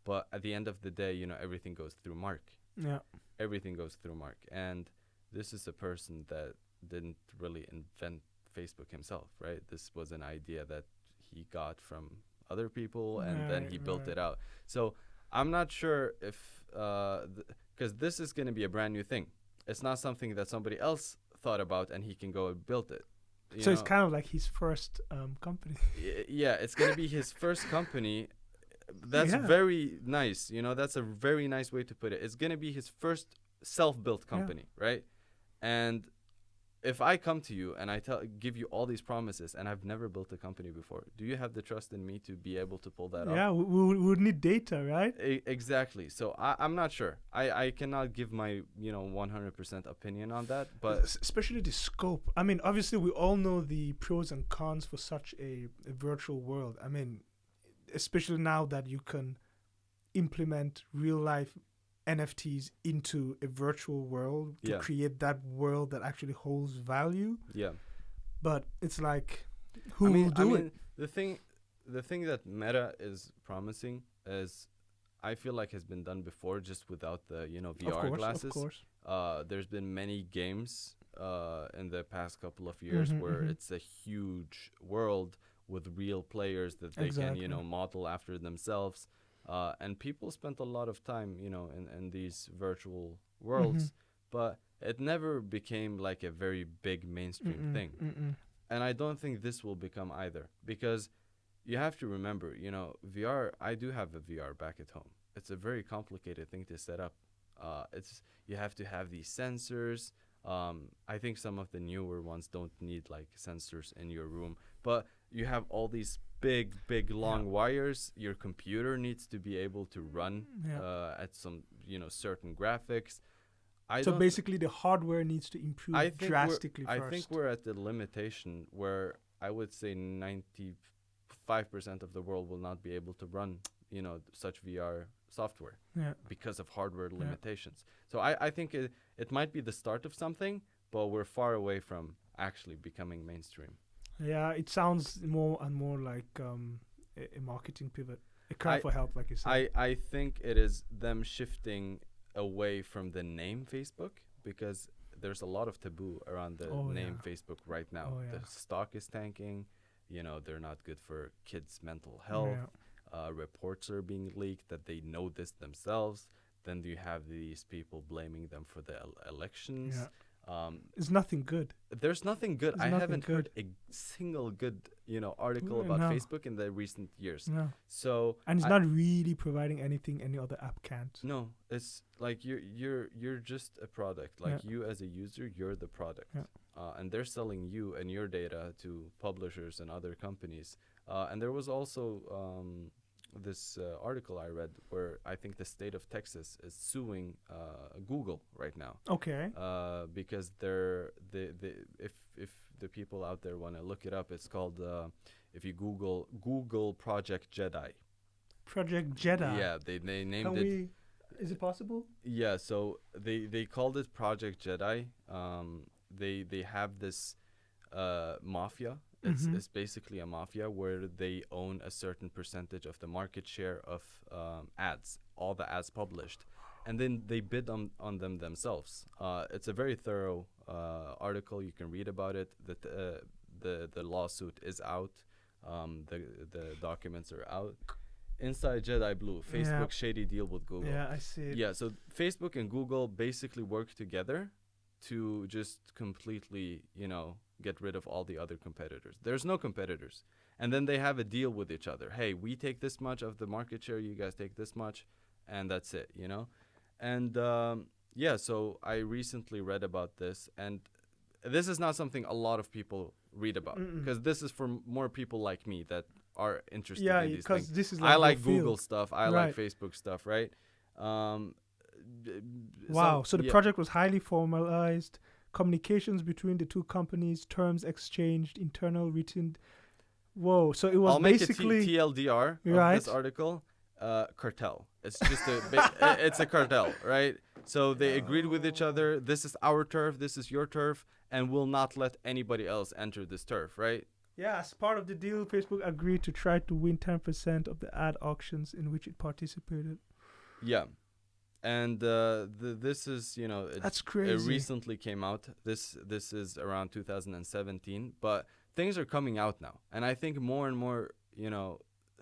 But at the end of the day, everything goes through Mark. Yeah. Everything goes through Mark. And this is a person that didn't really invent Facebook himself, right? This was an idea that he got from other people, and then he built it out. So I'm not sure if, because this is going to be a brand new thing. It's not something that somebody else thought about and he can go and build it. So it's kind of like his first company. Yeah, it's going to be his first company. That's very nice. That's a very nice way to put it. It's going to be his first self-built company, right? And if I come to you and I give you all these promises and I've never built a company before, do you have the trust in me to be able to pull that off? Yeah, we would need data, right? Exactly. So I'm not sure. I cannot give my 100% opinion on that, but especially the scope. Obviously we all know the pros and cons for such a virtual world. Especially now that you can implement real life NFTs into a virtual world to create that world that actually holds value. Yeah. But it's like, who will do it? The thing that Meta is promising is I feel like has been done before, just without the Of VR course, glasses. of course. There's been many games in the past couple of years where it's a huge world with real players that they Exactly. can model after themselves, and people spent a lot of time in these virtual worlds, but it never became like a very big mainstream thing. And I don't think this will become either, because you have to remember, VR, I do have a VR back at home. It's a very complicated thing to set up. You have to have these sensors. I think some of the newer ones don't need like sensors in your room, but you have all these big, long wires. Your computer needs to be able to run at some, certain graphics. So basically, the hardware needs to improve drastically first. I think we're at the limitation where I would say 95% of the world will not be able to run, such VR software because of hardware limitations. So I think it might be the start of something, but we're far away from actually becoming mainstream. Yeah, it sounds more and more like a marketing pivot, a cry for help, like you said. I think it is them shifting away from the name Facebook, because there's a lot of taboo around the name Facebook right now. The stock is tanking. They're not good for kids' mental health. Reports are being leaked that they know this themselves. Then you have these people blaming them for the elections. It's nothing good. There's nothing good. I haven't heard a single good, article about Facebook in the recent years. No. So and it's not really providing anything any other app can't. No, it's like you're just a product. Like you as a user, you're the product. And they're selling you and your data to publishers and other companies. And there was also this article I read where I think the state of Texas is suing Google right now. Okay. Because if the people out there want to look it up, it's called if you Google Project Jedi. Project Jeddah. Yeah, they named it. Is it possible? Yeah, so they called it Project Jedi. They have this mafia. It's basically a mafia where they own a certain percentage of the market share of ads, all the ads published, and then they bid on them themselves. It's a very thorough article. You can read about it. That the lawsuit is out. The documents are out. Inside Jedi Blue, Facebook shady deal with Google. Yeah, I see it. Yeah, so Facebook and Google basically work together to just completely, get rid of all the other competitors. There's no competitors. And then they have a deal with each other. Hey, we take this much of the market share, you guys take this much, and that's it, And so I recently read about this, and this is not something a lot of people read about, because this is for more people like me that are interested in these things. This is I like your Google field. stuff. I like Facebook stuff, right? Wow. So the project was highly formalized. Communications between the two companies, terms exchanged, internal written. Whoa. So it was I'll basically make a TLDR of this article. Cartel. It's just it's a cartel, right? So they agreed with each other. This is our turf. This is your turf, and we'll not let anybody else enter this turf, right? Yeah, as part of the deal, Facebook agreed to try to win 10% of the ad auctions in which it participated. Yeah. And this is, that's crazy. It recently came out. This is around 2017, but things are coming out now. And I think more and more,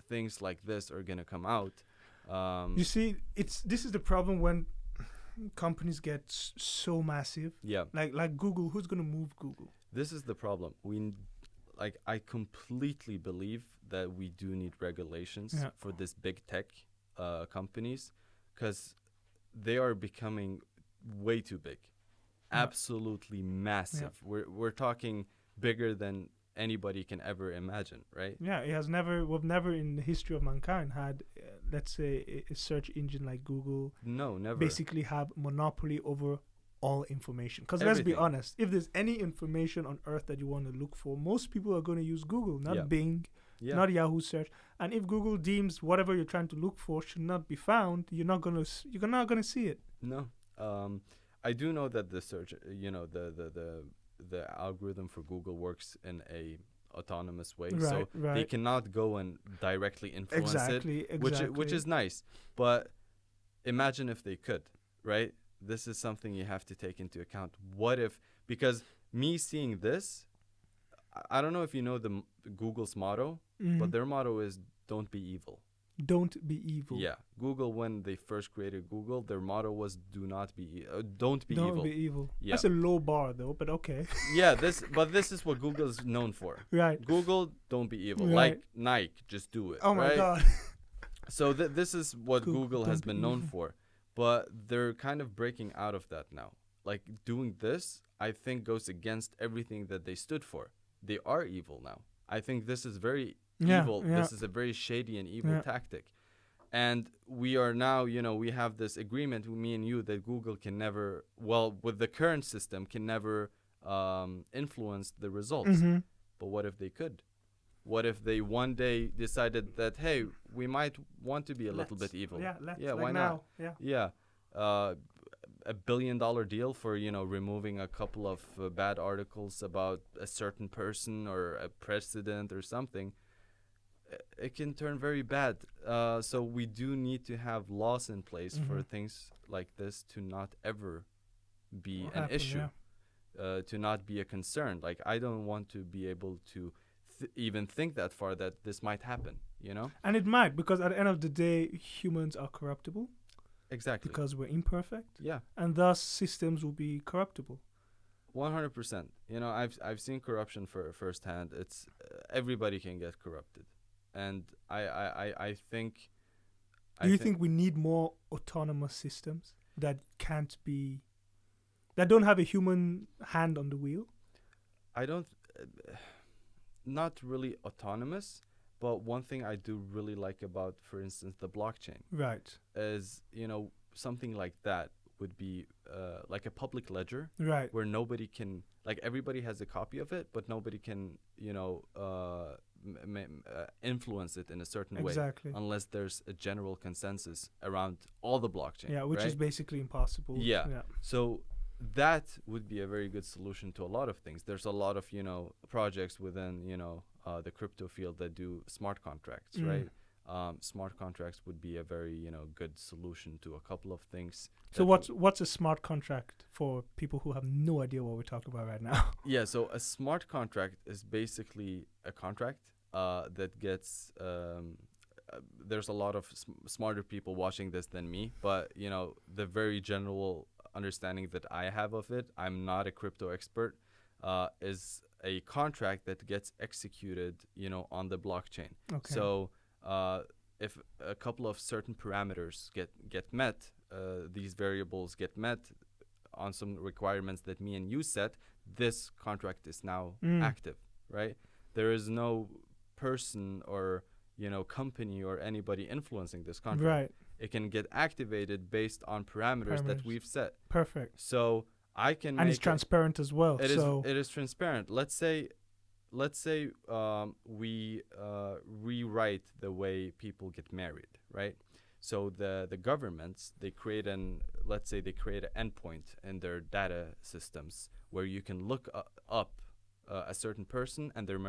things like this are going to come out. You see, this is the problem when companies get so massive. Yeah. Like Google, who's going to move Google? This is the problem. I completely believe that we do need regulations for this big tech companies, because they are becoming way too big, absolutely massive. We're talking bigger than anybody can ever imagine, right? Yeah, we've never in the history of mankind had, let's say, a search engine like Google. No, never. Basically have monopoly over all information. Because let's be honest, if there's any information on earth that you want to look for, most people are going to use Google, not Bing, not Yahoo search. And if Google deems whatever you're trying to look for should not be found, you're not gonna see it. No, I do know that the search, the algorithm for Google works in a autonomous way, Right, so they right. cannot go and directly influence Exactly, it, which is nice. But imagine if they could, right? This is something you have to take into account. What if, because me seeing this, I don't know if you know Google's motto, but their motto is "Don't be evil." Don't be evil. Yeah, Google, when they first created Google, their motto was "Do not be, don't be Don't evil." be evil. Yeah. That's a low bar though, but okay. Yeah, this is what Google is known for. Right. Google, don't be evil. Right. Like Nike, just do it. Oh my right? god. So this is what Google has don't be been known evil. for, but they're kind of breaking out of that now. Like doing this, I think goes against everything that they stood for. They are evil now. I think this is very evil. Yeah. This is a very shady and evil Yeah. tactic. And we are now, we have this agreement with me and you that Google can never, well, with the current system, can never influence the results. Mm-hmm. But what if they could? What if they one day decided that, hey, we might want to be a little bit evil? Yeah, let's. Yeah, like why now. not? Yeah. Yeah. $1 billion deal for, removing a couple of bad articles about a certain person or a president or something. It can turn very bad. So we do need to have laws in place for things like this to not ever be Will an happen, issue, yeah. to not be a concern. Like, I don't want to be able to even think that far that this might happen, And it might, because at the end of the day, humans are corruptible Exactly. because we're imperfect, Yeah. and thus systems will be corruptible. 100%. I've seen corruption firsthand. It's everybody can get corrupted, and I think. Do you think we need more autonomous systems that don't have a human hand on the wheel? I don't. Not really autonomous, but one thing I do really like about, for instance, the blockchain Right. is something like that would be like a public ledger Right. where nobody can, like, everybody has a copy of it, but nobody can influence it in a certain way Exactly. unless there's a general consensus around all the blockchain. Yeah, which is right? basically impossible. Yeah. So that would be a very good solution to a lot of things. There's a lot of projects within the crypto field that do smart contracts, right? Smart contracts would be a very good solution to a couple of things. So what's a smart contract for people who have no idea what we're talking about right now? Yeah, so a smart contract is basically a contract that gets. There's a lot of smarter people watching this than me, but the very general understanding that I have of it, I'm not a crypto expert, is a contract that gets executed on the blockchain. Okay. So if a couple of certain parameters get met, these variables get met on some requirements that me and you set, this contract is now active, right? There is no person or company or anybody influencing this contract. Right. It can get activated based on parameters that we've set. Perfect. So I can And it's transparent as well. It is transparent. Let's say we rewrite the way people get married, right? So the governments, they create an endpoint in their data systems where you can look up a certain person and their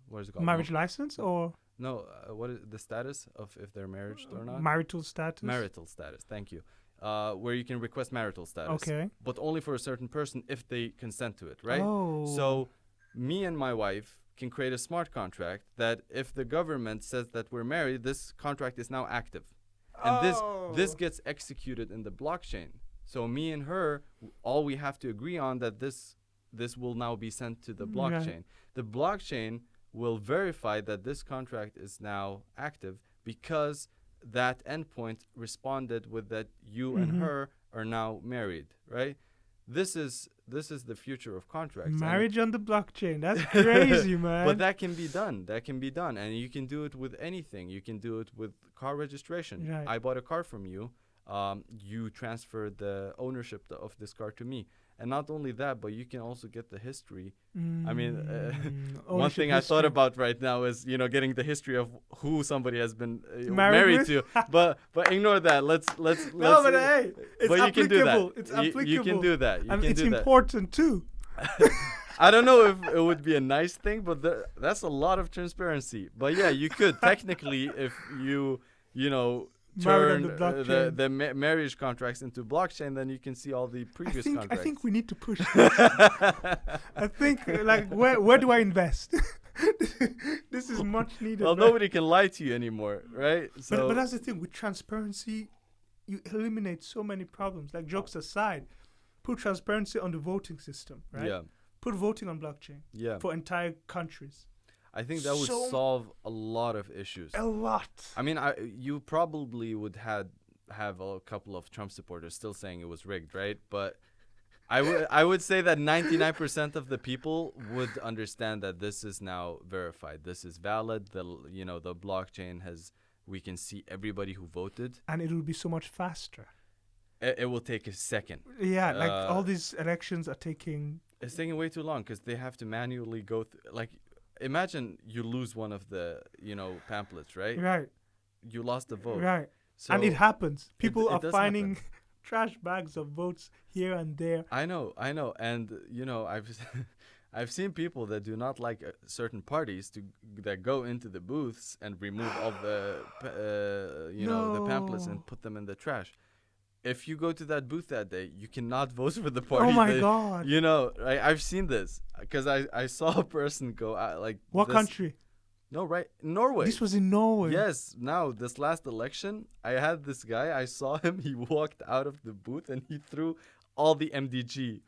what is it called? Marriage license or No, what is the status of if they're married or not? marital status? Marital status. Thank you. Where you can request marital status. Okay. But only for a certain person if they consent to it, right? Oh. So me and my wife can create a smart contract that if the government says that we're married, this contract is now active. And this gets executed in the blockchain. So me and her, all we have to agree on that this will now be sent to the blockchain. Right. The blockchain will verify that this contract is now active because that endpoint responded with that you and her are now married, right? This is the future of contracts. Marriage on the blockchain. That's crazy, man. But that can be done. And you can do it with anything. You can do it with car registration. Right. I bought a car from you. You transferred the ownership of this car to me. And not only that, but you can also get the history. I mean, one thing I thought about right now is, getting the history of who somebody has been married to. But ignore that. Let's. No, but hey, it's but applicable. you can do that. It's You applicable. can do that. And it's important too. I don't know if it would be a nice thing, but that's a lot of transparency. But yeah, you could technically, if you know, Married on turn the blockchain. the marriage contracts into blockchain, then you can see all the previous I contracts. think we need to push this. I think, like, where do I invest? This is much needed. Well, right? nobody can lie to you anymore, right? So But that's the thing. With transparency, you eliminate so many problems. Like, jokes aside, put transparency on the voting system, right? yeah, Put voting on blockchain yeah. for entire countries. I think that would So- solve a lot of issues. A lot. I mean, you probably would have a couple of Trump supporters still saying it was rigged, right? But I would say that 99% of the people would understand that this is now verified. This is valid. The blockchain we can see everybody who voted. And it will be so much faster. It will take a second. Yeah, like Uh, all these elections are taking. It's taking way too long because they have to manually go like. Imagine you lose one of the pamphlets, right? Right, You lost the vote. right. So And it happens. People it are does finding happen. trash bags of votes here and there. I know, and I've I've seen people that do not like certain parties that go into the booths and remove all the the pamphlets and No. put them in the trash. If you go to that booth that day, you cannot vote for the party. Oh my that- God. I've seen this because I saw a person go out like What this- country? No, right, Norway. This was in Norway. Yes, now this last election, I had this guy. I saw him. He walked out of the booth and he threw all the MDG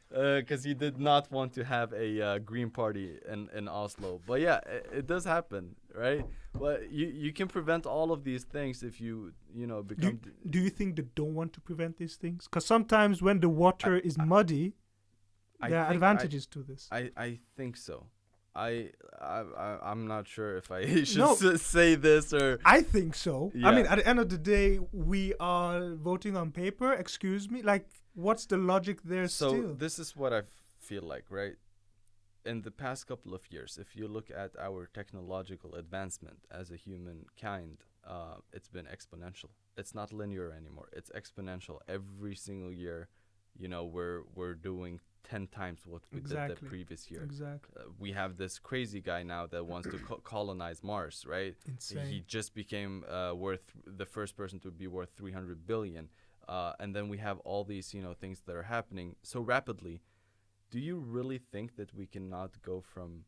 because he did not want to have a Green Party in Oslo. But yeah, it does happen, right? But you can prevent all of these things if you become. Do you think they don't want to prevent these things? Because sometimes when the water is muddy, there are advantages to this. I think so. I'm not sure if I should No. say this or. I think so. I Yeah. mean, at the end of the day, we are voting on paper. Excuse me. Like, what's the logic there So still? this is what I feel like, right? In the past couple of years, if you look at our technological advancement as a humankind, it's been exponential. It's not linear anymore. It's exponential. Every single year, we're doing 10 times what we did the Exactly. previous year. Exactly. We have this crazy guy now that wants to colonize Mars, right? Insane. He just became the first person to be worth 300 billion. And then we have all these, things that are happening so rapidly. Do you really think that we cannot go from,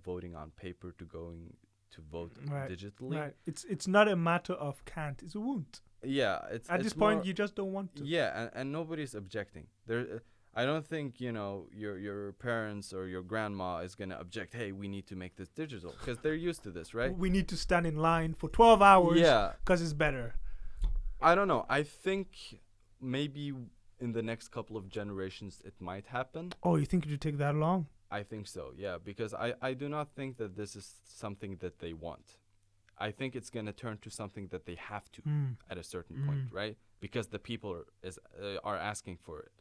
voting on paper to going to vote Right. digitally? Right. It's not a matter of can't. It's a won't. Yeah. At it's this point, more- you just don't want to. Yeah, and nobody's objecting. I don't think your parents or your grandma is gonna object. Hey, we need to make this digital because they're used to this, right? We need to stand in line for 12 hours. Yeah. Because it's better. I don't know. I think maybe in the next couple of generations it might happen. Oh, you think it would take that long? I think so, yeah, because I do not think that this is something that they want. I think it's going to turn to something that they have to at a certain point, right? Because the people are asking for it.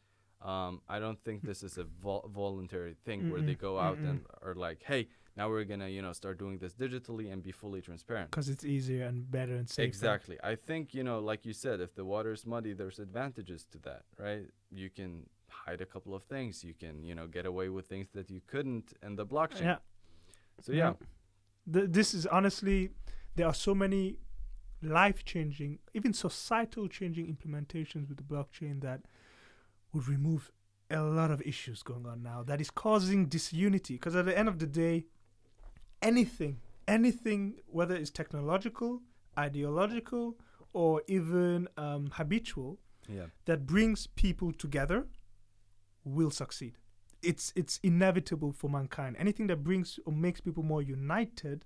I don't think this is a voluntary thing where they go out and are like, hey, now we're going to, start doing this digitally and be fully transparent. Because it's easier and better and safer. Exactly. I think, like you said, if the water is muddy, there's advantages to that, right? You can hide a couple of things. You can, get away with things that you couldn't in the blockchain. Yeah. So, yeah. This is honestly, there are so many life-changing, even societal-changing implementations with the blockchain that would remove a lot of issues going on now that is causing disunity. Because at the end of the day, anything, whether it's technological, ideological, or even habitual, Yeah. that brings people together will succeed. It's inevitable for mankind. Anything that brings or makes people more united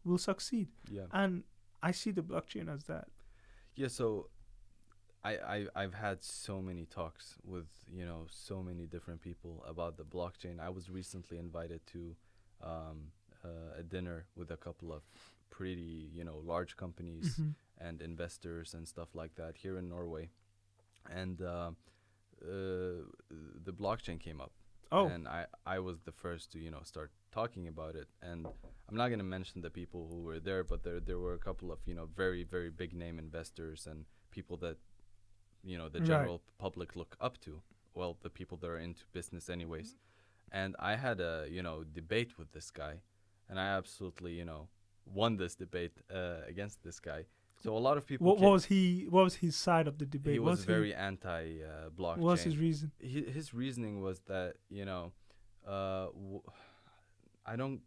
will succeed. Yeah. And I see the blockchain as that. Yeah, so I've had so many talks with, so many different people about the blockchain. I was recently invited to a dinner with a couple of pretty, large companies and investors and stuff like that here in Norway. And the blockchain came up. Oh. And I was the first to, start talking about it. And I'm not going to mention the people who were there, but there were a couple of, very, very big name investors and people that, the general public look up to. Well, the people that are into business anyways. And I had a debate with this guy, and I absolutely won this debate against this guy. So a lot of people. What was he? What was his side of the debate? He was very anti blockchain. What was his reason? His reasoning was that I don't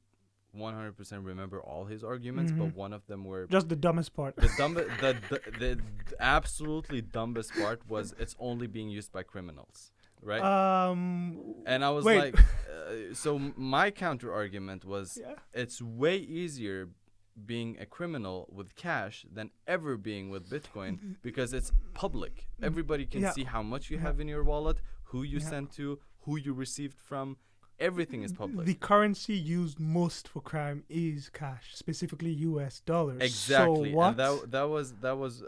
100% remember all his arguments, but one of them were just the dumbest part. The absolutely dumbest part was it's only being used by criminals, right? And I was like, so my counter argument was it's way easier being a criminal with cash than ever being with Bitcoin because it's public. Everybody can see how much you have in your wallet, who you sent to, who you received from. Everything is public. The currency used most for crime is cash, specifically US dollars. Exactly. So what? And that was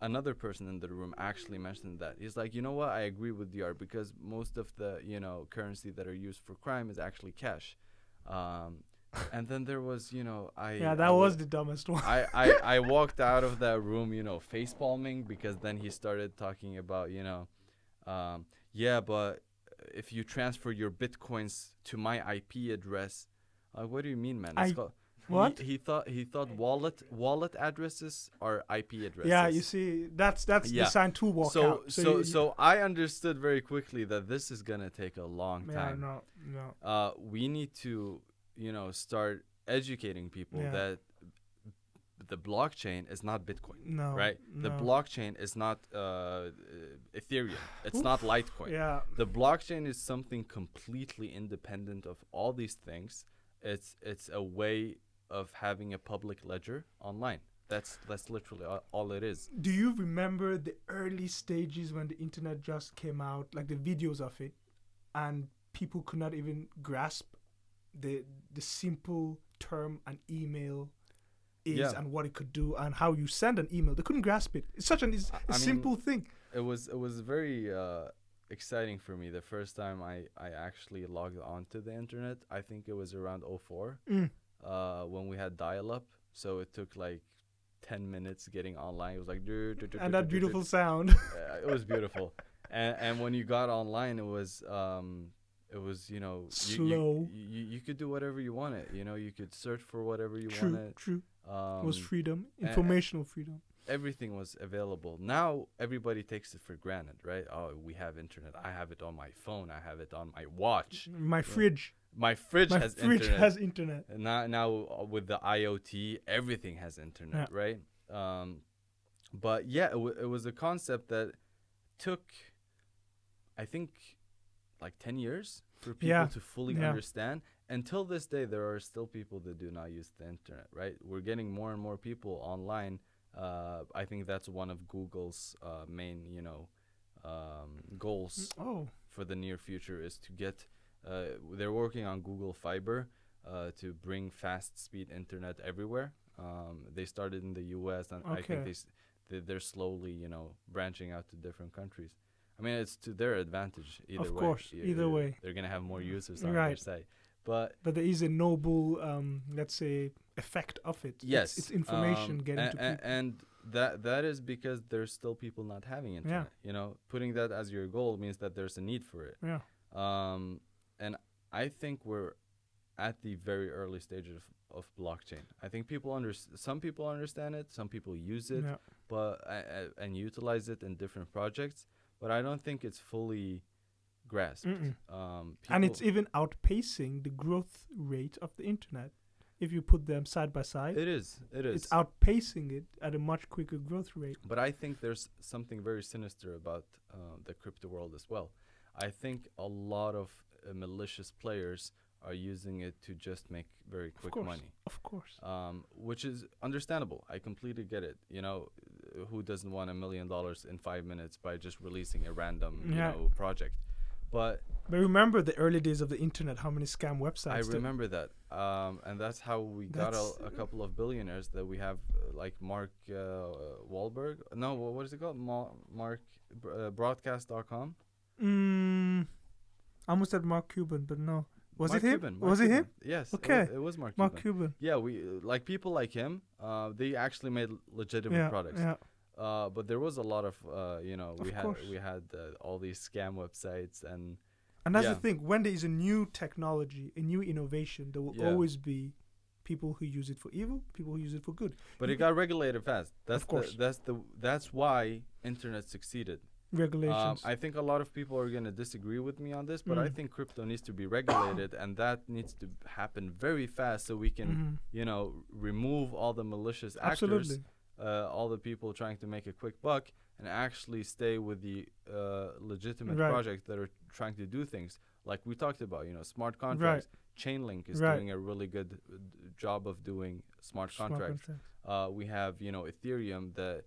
another person in the room actually mentioned that. He's like, you know what? I agree with Dyar because most of the currency that are used for crime is actually cash. And then there was that was the dumbest one. I walked out of that room face palming because then he started talking about but if you transfer your bitcoins to my IP address, what do you mean, man? What? He thought wallet addresses are IP addresses. Yeah, you see, that's designed to walk out. So I understood very quickly that this is gonna take a long time. No. We need to start educating people that the blockchain is not Bitcoin. No. Right? No. The blockchain is not Ethereum. It's not Litecoin. Yeah. The blockchain is something completely independent of all these things. It's a way of having a public ledger online. That's literally all it is. Do you remember the early stages when the internet just came out, like the videos of it, and people could not even grasp the simple term an email is and what it could do and how you send an email? They couldn't grasp it. It's such a simple thing. It was very exciting for me the first time I actually logged onto the internet. I think it was around 2004 when we had dial-up. So it took like 10 minutes getting online. It was like and that beautiful sound. It was beautiful. And when you got online, it was slow. You could do whatever you wanted. You could search for whatever you wanted. True. It was freedom, informational freedom. Everything was available. Now everybody takes it for granted, right? Oh, we have internet. I have it on my phone. I have it on my watch. My fridge. My fridge has internet. And now with the IoT, everything has internet, right? But it was a concept that took, I think, like 10 years for people to fully understand. Until this day, there are still people that do not use the internet, right? We're getting more and more people online. I think that's one of Google's main, goals for the near future is to get. They're working on Google Fiber to bring fast-speed internet everywhere. They started in the U.S. and I think they're slowly, branching out to different countries. I mean, it's to their advantage either way. Of course, either way. They're gonna have more users on their site. But there is a noble, let's say, effect of it. Yes, it's information getting to people. And that is because there's still people not having internet. Putting that as your goal means that there's a need for it. And I think we're at the very early stages of blockchain. I think some people understand it, some people use it, but and utilize it in different projects. But I don't think it's fully grasped. And it's even outpacing the growth rate of the internet. If you put them side by side, it is. It's outpacing it at a much quicker growth rate. But I think there's something very sinister about the crypto world as well. I think a lot of malicious players are using it to just make very quick money. Of course. Which is understandable. I completely get it. Who doesn't want $1 million in 5 minutes by just releasing a random, project? But remember the early days of the internet, how many scam websites? I remember that. And that's how we got a couple of billionaires that we have, like Mark Wahlberg. No, what is it called? Mark Broadcast.com. I almost said Mark Cuban, but no. Was Mark it him? Cuban, Was it him? Yes. Okay. It was Mark Cuban. Yeah, we like people like him. They actually made legitimate products. Yeah. But there was a lot of, we course. had all these scam websites, and And that's Yeah. the thing. When there is a new technology, a new innovation, there will Yeah. always be people who use it for evil, people who use it for good. But You it got regulated fast. Of course. That's why internet succeeded. Regulations. I think a lot of people are going to disagree with me on this, but I Mm. think crypto needs to be regulated, and that needs to happen very fast so we can, Mhm. remove all the malicious actors, Absolutely. all the people trying to make a quick buck, and actually stay with the legitimate Right. projects that are trying to do things. Like we talked about, smart contracts. Chainlink is Right. doing a really good job of doing smart Smart contracts. contracts. We have, Ethereum, that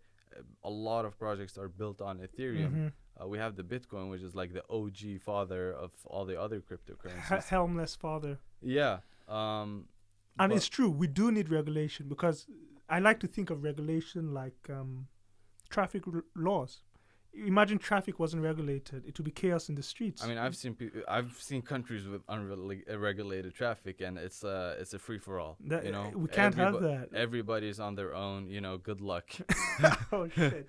a lot of projects are built on Ethereum. Mhm. We have the Bitcoin, which is like the OG father of all the other cryptocurrencies. Helmless father. Yeah. And but- it's true, we do need regulation, because I like to think of regulation like traffic laws. Imagine traffic wasn't regulated; it would be chaos in the streets. I mean, I've seen countries with unregulated traffic, and it's a free for all. We can't have that. Everybody's on their own. Good luck. Oh shit!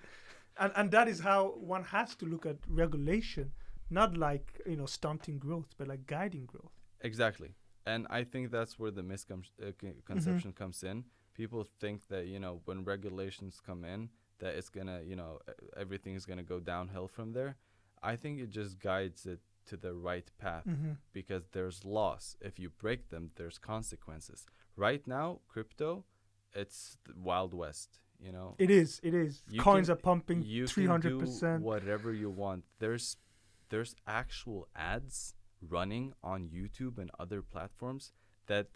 And that is how one has to look at regulation, not like stunting growth, but like guiding growth. Exactly. And I think that's where the misconception comes in. People think that, when regulations come in, that it's going to, everything's going to go downhill from there. I think it just guides it to the right path because there's laws. If you break them, there's consequences. Right now, crypto, it's the Wild West, It is. Coins are pumping you 300%. can do whatever you want. There's actual ads running on YouTube and other platforms that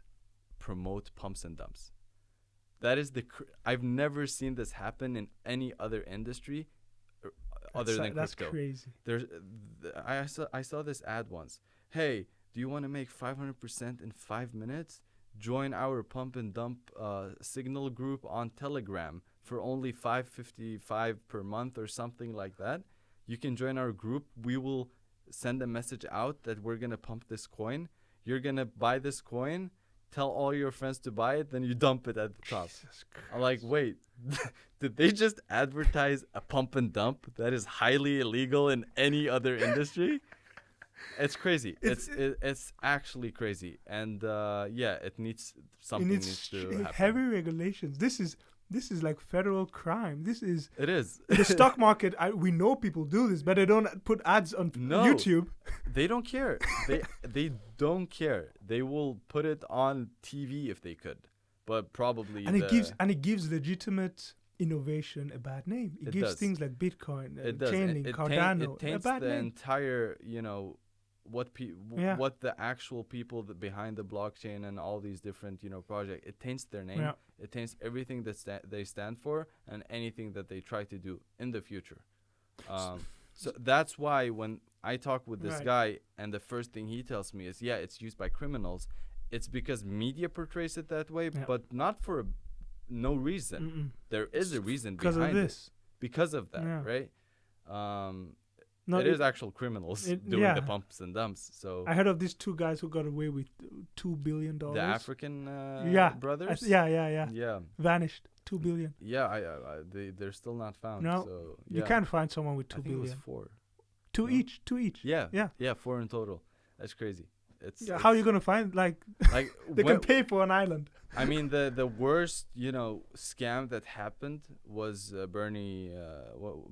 promote pumps and dumps. That is I've never seen this happen in any other industry other than That's crypto. crazy. I saw this ad once. Hey, do you want to make 500% in 5 minutes? Join our pump and dump signal group on Telegram for only $5.55 per month or something like that. You can join our group. We will send a message out that we're going to pump this coin. You're going to buy this coin, tell all your friends to buy it, then you dump it at the top. I'm like, wait, did they just advertise a pump and dump that is highly illegal in any other industry? It's crazy. It's actually crazy. And it needs something needs to happen. Heavy regulations. This is like federal crime. It is. The stock market. We know people do this, but they don't put ads on YouTube. They don't care. They don't care. They will put it on TV if they could, but probably. And it gives legitimate innovation a bad name. It gives does. Things like Bitcoin, does. Chainlink, Cardano it taints a bad the name. entire, what the actual people behind the blockchain and all these different projects. It taints their name. Yeah. It taints everything that they stand for and anything that they try to do in the future. So that's why when I talk with this guy and the first thing he tells me is, it's used by criminals. It's because media portrays it that way, but not for no reason. Mm-mm. There is a reason Because behind of this. it. Because of that, right? No, it is actual criminals doing the pumps and dumps. So I heard of these two guys who got away with $2 billion. the African brothers. Yeah. Vanished. $2 billion. Yeah, they're still not found. No, so, you can't find someone with $2 I think billion. it was 4. Two each. Yeah, 4 in total. That's crazy. How are you gonna find like they can pay for an island? I mean, the worst scam that happened was Bernie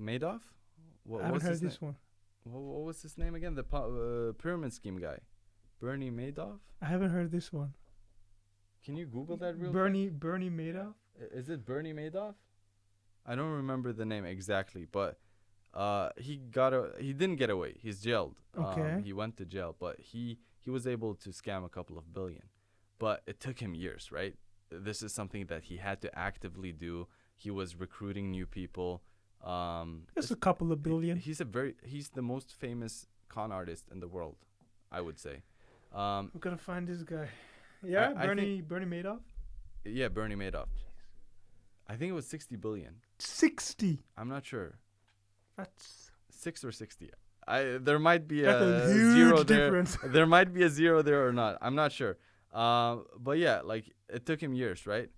Madoff. I haven't heard this one. What was his name again? The pyramid scheme guy, Bernie Madoff. I haven't heard this one. Can you Google that real Bernie Madoff? Is it Bernie Madoff? I don't remember the name exactly, but he didn't get away. He's jailed. Okay. He went to jail, but he was able to scam a couple of billion. But it took him years, right? This is something that he had to actively do. He was recruiting new people. Just a couple of billion. He's the most famous con artist in the world, I would say. I'm gonna find this guy. Yeah, Bernie Madoff. Yeah, Bernie Madoff. I think it was 60 billion. 60. I'm not sure. That's 6 or 60. There might be a huge zero difference. there. There might be a zero there or not. I'm not sure. But yeah, like it took him years, right?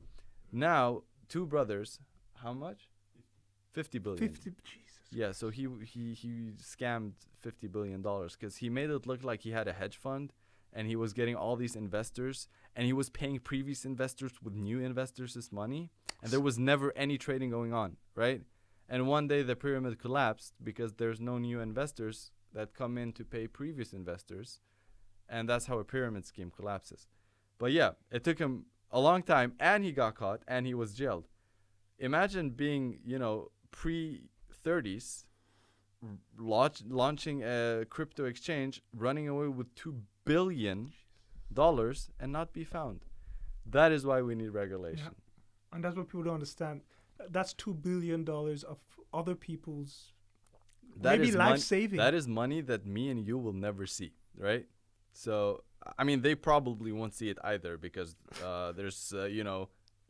Now, two brothers. How much? 50 billion. 50. Jesus Yeah, so he scammed $50 billion because he made it look like he had a hedge fund, and he was getting all these investors, and he was paying previous investors with new investors' money, and there was never any trading going on, right? And one day the pyramid collapsed because there's no new investors that come in to pay previous investors, and that's how a pyramid scheme collapses. But yeah, it took him a long time, and he got caught, and he was jailed. Imagine being, pre-30s, launching a crypto exchange, running away with $2 billion and not be found. That is why we need regulation. Yeah. And that's what people don't understand. That's $2 billion of other people's maybe life saving. That is money that me and you will never see, right? So, I mean, they probably won't see it either because there's,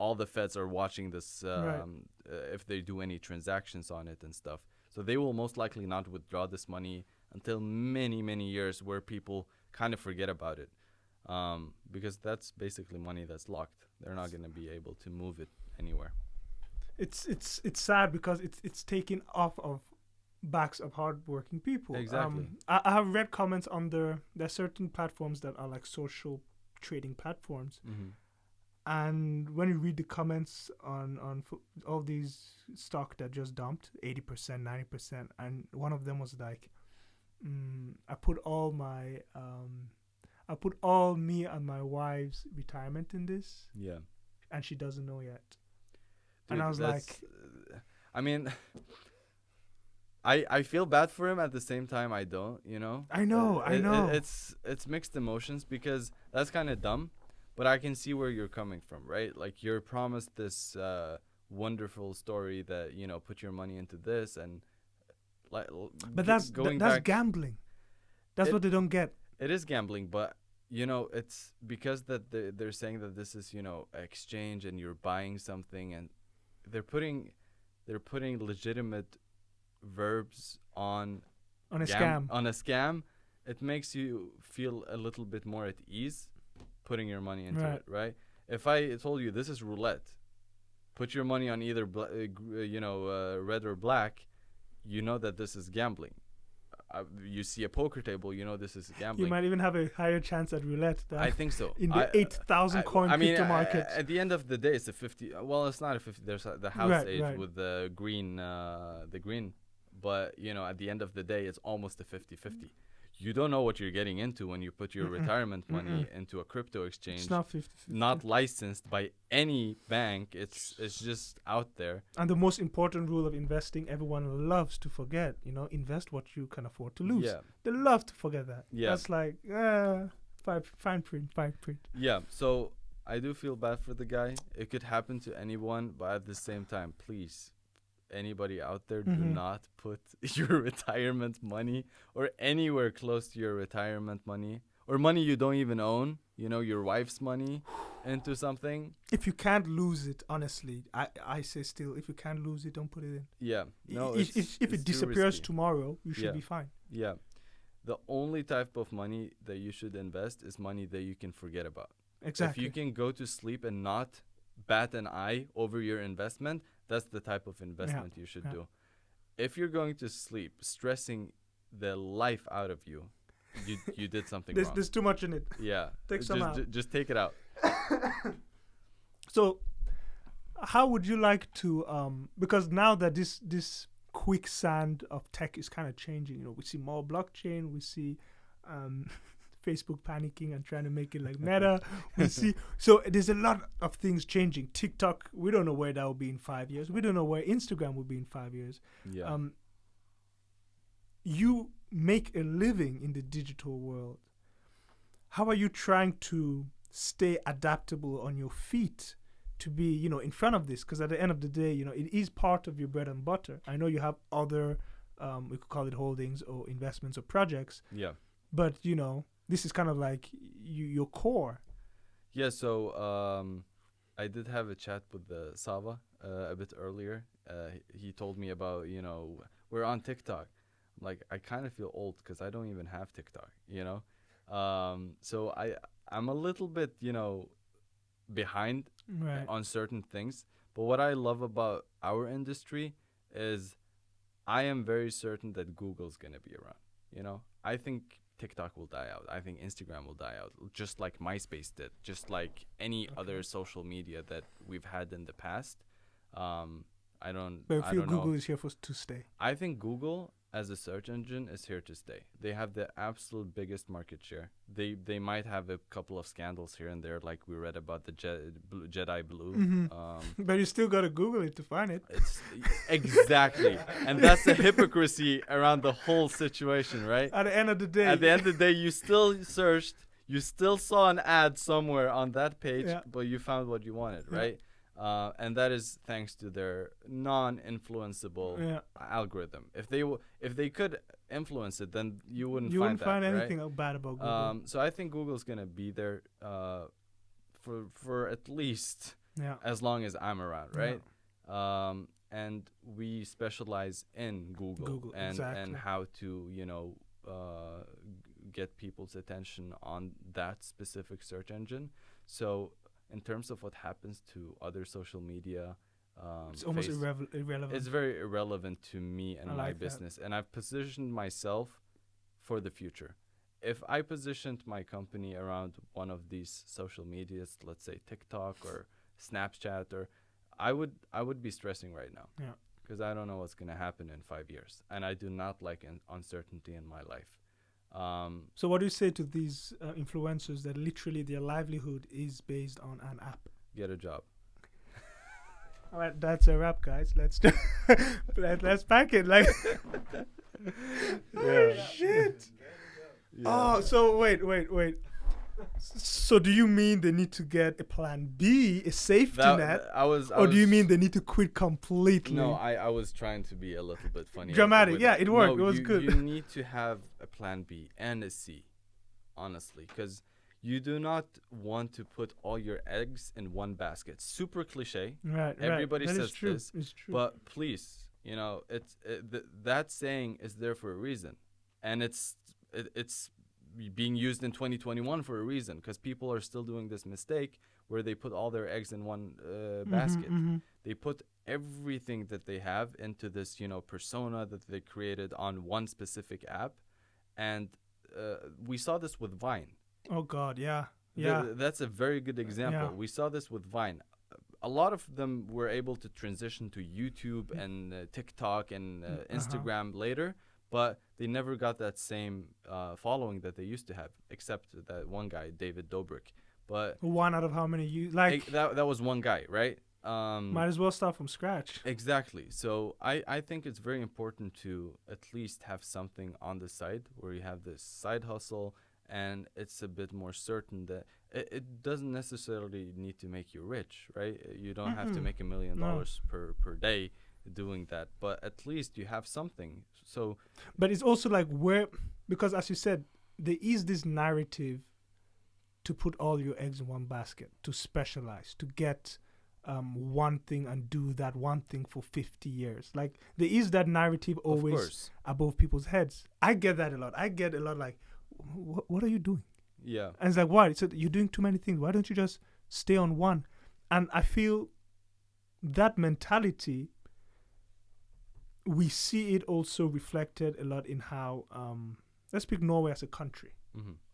all the feds are watching this if they do any transactions on it and stuff. So they will most likely not withdraw this money until many, many years where people kind of forget about it. Because that's basically money that's locked. They're not going to be able to move it anywhere. It's sad because it's taken off of backs of hardworking people. Exactly. I have read comments on there are certain platforms that are like social trading platforms. Mm-hmm. And when you read the comments on all these stock that just dumped 80%, 90%, and one of them was like, I put all me and my wife's retirement in this. Yeah. And she doesn't know yet. Dude, and I was like, I mean, I feel bad for him at the same time. I don't, I know. It's mixed emotions because that's kind of dumb. But I can see where you're coming from, right? Like you're promised this wonderful story that put your money into this, and like. But that's gambling. That's what they don't get. It is gambling, but it's because that they're saying that this is exchange and you're buying something, and they're putting legitimate verbs on a scam. On a scam. It makes you feel a little bit more at ease putting your money into it, right? If I told you this is roulette, put your money on either red or black, that this is gambling. You see a poker table, this is gambling. You might even have a higher chance at roulette than I think so. In the 8,000 coin crypto market. At the end of the day, it's a 50. Well, it's not a 50. There's the house age with the green, but at the end of the day, it's almost a 50-50. You don't know what you're getting into when you put your retirement money into a crypto exchange. It's not 50-50. Not licensed by any bank. It's just out there. And the most important rule of investing, everyone loves to forget. Invest what you can afford to lose. Yeah. They love to forget that. Yeah. That's like fine print. Yeah. So I do feel bad for the guy. It could happen to anyone, but at the same time, please. Anybody out there, do not put your retirement money or anywhere close to your retirement money or money you don't even own, your wife's money into something. If you can't lose it, honestly, I say still, if you can't lose it, don't put it in. Yeah. No, if it disappears tomorrow, you should be fine. Yeah. The only type of money that you should invest is money that you can forget about. Exactly. If you can go to sleep and not bat an eye over your investment, that's the type of investment you should do. If you're going to sleep stressing the life out of you, you did something wrong. There's too much in it. Yeah. Take some out. Just take it out. So, how would you like to, because now that this quicksand of tech is kind of changing, we see more blockchain, we see Facebook panicking and trying to make it like Meta. We see, so there's a lot of things changing. TikTok, we don't know where that will be in 5 years. We don't know where Instagram will be in 5 years. Yeah. You make a living in the digital world. How are you trying to stay adaptable on your feet to be, in front of this? Because at the end of the day, it is part of your bread and butter. I know you have other, we could call it holdings or investments or projects. Yeah. But, this is kind of like your core. Yeah, so I did have a chat with Sava a bit earlier. He told me about, we're on TikTok. Like, I kind of feel old because I don't even have TikTok, So I'm a little bit, behind on certain things. But what I love about our industry is I am very certain that Google's gonna be around. You know, I think TikTok will die out. I think Instagram will die out, just like MySpace did, just like any other social media that we've had in the past. I don't. But I I feel don't Google know. is here to stay. I think Google as a search engine is here to stay. They have the absolute biggest market share. They might have a couple of scandals here and there, like we read about the Jedi Blue. But you still got to Google it to find it. It's exactly, and that's the hypocrisy around the whole situation, right? At the end of the day. At the end of the day, you still searched, you still saw an ad somewhere on that page, Yeah. but you found what you wanted, Yeah. right? And that is thanks to their non-influenceable Yeah. algorithm. If they could influence it, then you wouldn't You wouldn't find that, anything right? bad about Google. So I think Google's gonna be there for at least Yeah. as long as I'm around, Yeah. right? And we specialize in Google, and exactly. how to get people's attention on that specific search engine. So in terms of what happens to other social media, It's almost irrelevant. it's very irrelevant to me and I my like that. business. And I've positioned myself for the future. If I positioned my company around one of these social medias, let's say TikTok or Snapchat, or I would be stressing right now. Yeah. Because I don't know what's going to happen in 5 years, and I do not like uncertainty in my life. So what do you say to these influencers that literally their livelihood is based on an app? Get a job. All right, that's a wrap, guys. Let's let's pack it. Like, oh, shit. Oh, so wait. So do you mean they need to get a plan B, a safety net, or do you mean they need to quit completely? No, I was trying to be a little bit funny. Dramatic, with yeah, it worked. No, it was good. You need to have a plan B and a C, honestly, because you do not want to put all your eggs in one basket. Super cliche. Right. Everybody That is says true. this, It's true. but please, that saying is there for a reason, and it's being used in 2021 for a reason, because people are still doing this mistake where they put all their eggs in one basket. They put everything that they have into this, persona that they created on one specific app, and we saw this with Vine. Oh God, yeah. That's a very good example. Yeah. We saw this with Vine. A lot of them were able to transition to YouTube and TikTok and Instagram later, but they never got that same following that they used to have, except that one guy, David Dobrik. But One out of how many you like? that was one guy, right? Might as well start from scratch. Exactly. So I think it's very important to at least have something on the side where you have this side hustle, and it's a bit more certain that it doesn't necessarily need to make you rich, right? You don't have to make $1 million per day doing that, but at least you have something. So, but it's also like because as you said, there is this narrative to put all your eggs in one basket, to specialize, to get one thing and do that one thing for 50 years. Like, there is that narrative always above people's heads. I get that a lot. I get a lot like, what are you doing? Yeah. And it's like, why? It's you're doing too many things. Why don't you just stay on one? And I feel that mentality, we see it also reflected a lot in how, let's pick Norway as a country.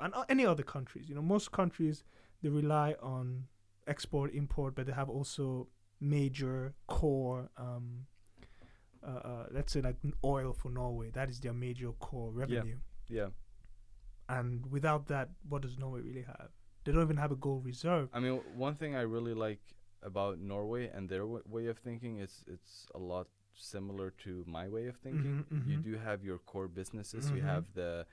And any other countries. Most countries, they rely on export, import, but they have also major core, let's say like oil for Norway. That is their major core revenue. Yeah. And without that, what does Norway really have? They don't even have a gold reserve. I mean, one thing I really like about Norway and their way of thinking is it's a lot similar to my way of thinking. You do have your core businesses. You have the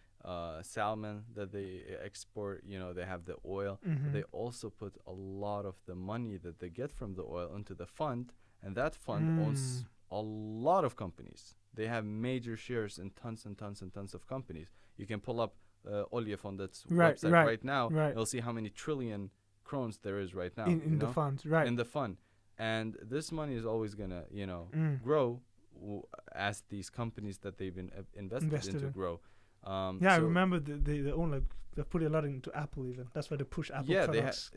salmon that they export, they have the oil. But they also put a lot of the money that they get from the oil into the fund, and that fund owns a lot of companies. They have major shares in tons and tons and tons of companies. You can pull up Oljefondet's website right now. You'll see how many trillion krones there is right now in the funds, right? In the fund, and this money is always gonna, grow as these companies that they've been invested into grow. I remember they own they put a lot into Apple even. That's why they push Apple products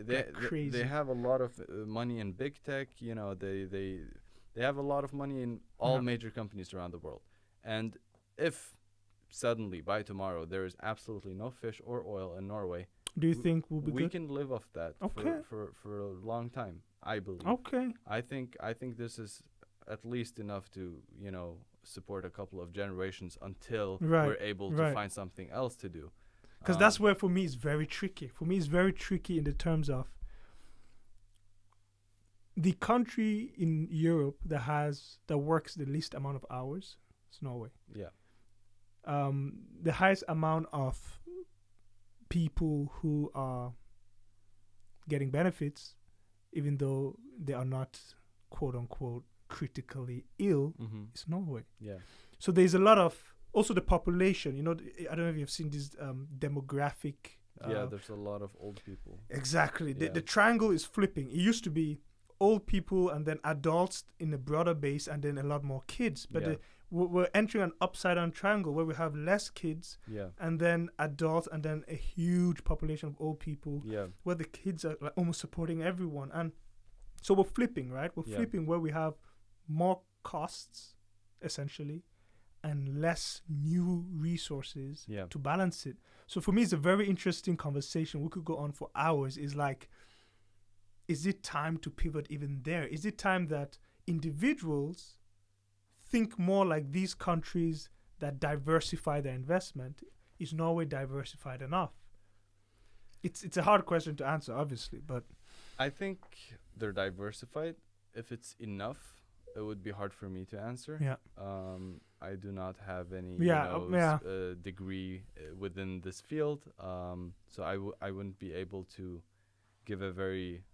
crazy. They have a lot of money in big tech. They have a lot of money in all major companies around the world. And if suddenly by tomorrow there is absolutely no fish or oil in Norway, Do you think we'll be we good? can live off that Okay. for a long time, I believe. Okay. I think this is at least enough to, support a couple of generations until Right, we're able to right. find something else to do. Because that's where, for me, it's very tricky. For me, it's very tricky in the terms of the country in Europe that works the least amount of hours. It's Norway. Yeah. The highest amount of people who are getting benefits, even though they are not, quote unquote, critically ill, Mm-hmm. is Norway. Yeah. So there's a lot of also the population. I don't know if you've seen this demographic. Yeah, there's a lot of old people. Exactly. Yeah. The triangle is flipping. It used to be old people and then adults in a broader base and then a lot more kids. But Yeah. we're entering an upside down triangle where we have less kids Yeah. and then adults and then a huge population of old people Yeah. where the kids are like almost supporting everyone. And so we're flipping, right? We're Yeah. flipping where we have more costs, essentially, and less new resources Yeah. to balance it. So for me, it's a very interesting conversation. We could go on for hours. Is like, is it time to pivot even there? Is it time that individuals think more like these countries that diversify their investment? Is Norway diversified enough? It's a hard question to answer, obviously, but I think they're diversified. If it's enough, it would be hard for me to answer. yeah. I do not have any Yeah, degree within this field, so I wouldn't be able to give a very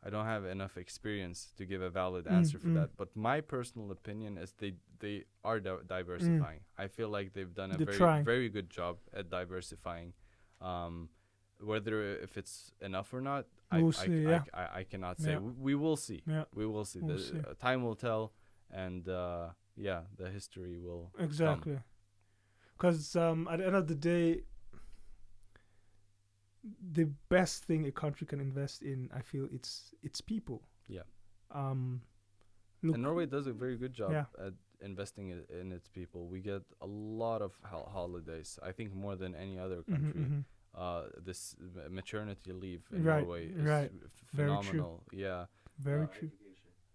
I don't have enough experience to give a valid answer for that. But my personal opinion is they are diversifying. I feel like they've done a They're very trying. very good job at diversifying. Whether if it's enough or not, We'll see, yeah. I cannot say. Yeah. We will see. Yeah. We will see. We'll The see. Time will tell, and the history will come. Exactly. Because at the end of the day, the best thing a country can invest in, I feel, it's people. Yeah. Look, And Norway does a very good job Yeah. at investing in its people. We get a lot of holidays. I think more than any other country. This maternity leave in Right, Norway is right. Very true. phenomenal. Yeah. Very true.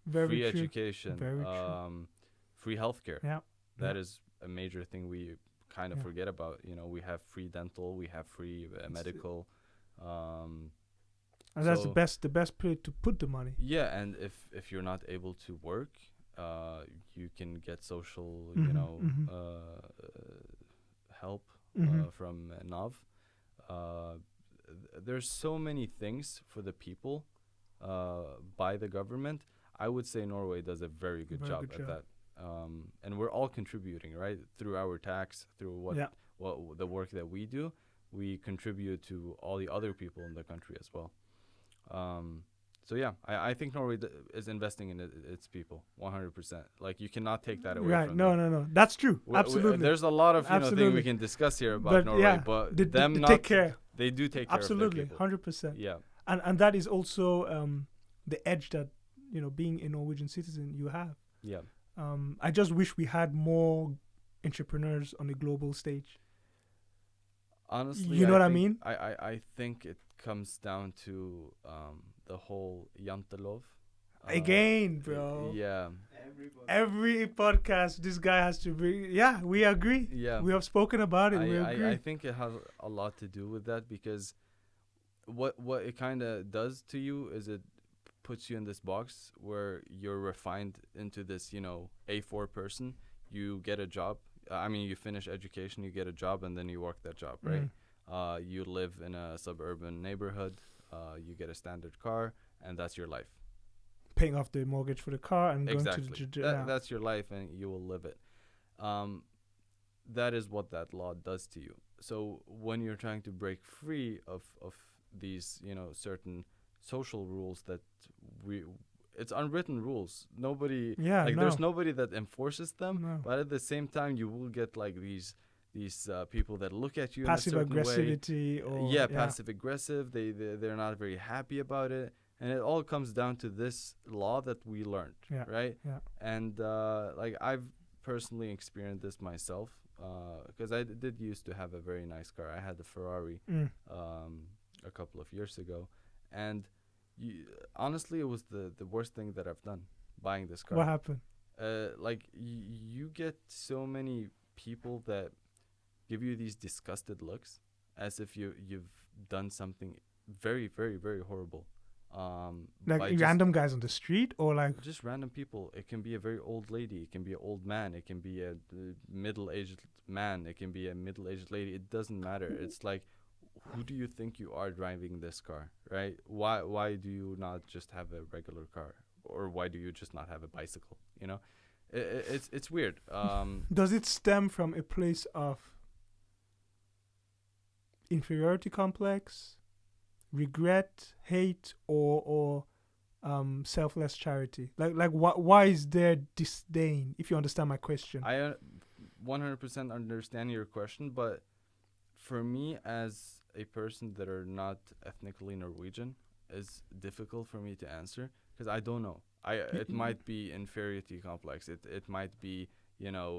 Very Free true. education. Very true. Free healthcare. Yeah. That Yeah. is a major thing we kind of Yeah. forget about. We have free dental, we have free medical. And that's so- the best place to put the money. Yeah, and if you're not able to work, you can get social, Mhm. help Mhm. from NAV. There's so many things for the people by the government. I would say Norway does a very good Very job good at job. that. And we're all contributing, right? Through our tax, through what the work that we do, we contribute to all the other people in the country as well. So yeah, I think Norway is investing in its people 100%. Like, you cannot take that away Right. from No, them. no. That's true. Absolutely. There's a lot of things Absolutely. we can discuss here about But Norway, yeah, but they them not take care. They do take care Absolutely. of their people. 100%. Yeah, And that is also the edge that, being a Norwegian citizen, you have. yeah. I just wish we had more entrepreneurs on the global stage. Honestly, You know what I think- mean? I think it comes down to the whole jantelov. Again, bro. Yeah, Every podcast, this guy has to be. Yeah, we agree. yeah. We have spoken about it. We agree. I think it has a lot to do with that, because what it kind of does to you is it puts you in this box where you're refined into this, A4 person. You get a job. You finish education, you get a job, and then you work that job, right? You live in a suburban neighborhood. You get a standard car, and that's your life. Paying off the mortgage for the car and Exactly. going to the That's your life, and you will live it. That is what that law does to you. So when you're trying to break free of these, certain social rules that it's unwritten rules. Nobody, there's nobody that enforces them. No. But at the same time, you will get like these people that look at you passive in a certain way. aggressivity or Passive aggressive. They're not very happy about it. And it all comes down to this law that we learned, Yeah. right? Yeah. And like I've personally experienced this myself, because I did used to have a very nice car. I had a Ferrari a couple of years ago, and honestly, it was the worst thing that I've done, buying this car. What happened? Like you get so many people that give you these disgusted looks, as if you've done something very, very, very horrible. Like by random guys on the street, or like just random people. It can be a very old lady. It can be an old man. It can be a middle-aged man. It can be a middle-aged lady. It doesn't matter. It's like, who do you think you are driving this car, right? Why do you not just have a regular car, or why do you just not have a bicycle? You know, it's weird. Does it stem from a place of inferiority complex, regret, hate, or selfless charity? Like why is there disdain? If you understand my question. I 100% understand your question, but for me, as a person that are not ethnically Norwegian, is difficult for me to answer, because I don't know. It might be inferiority complex. It might be, you know,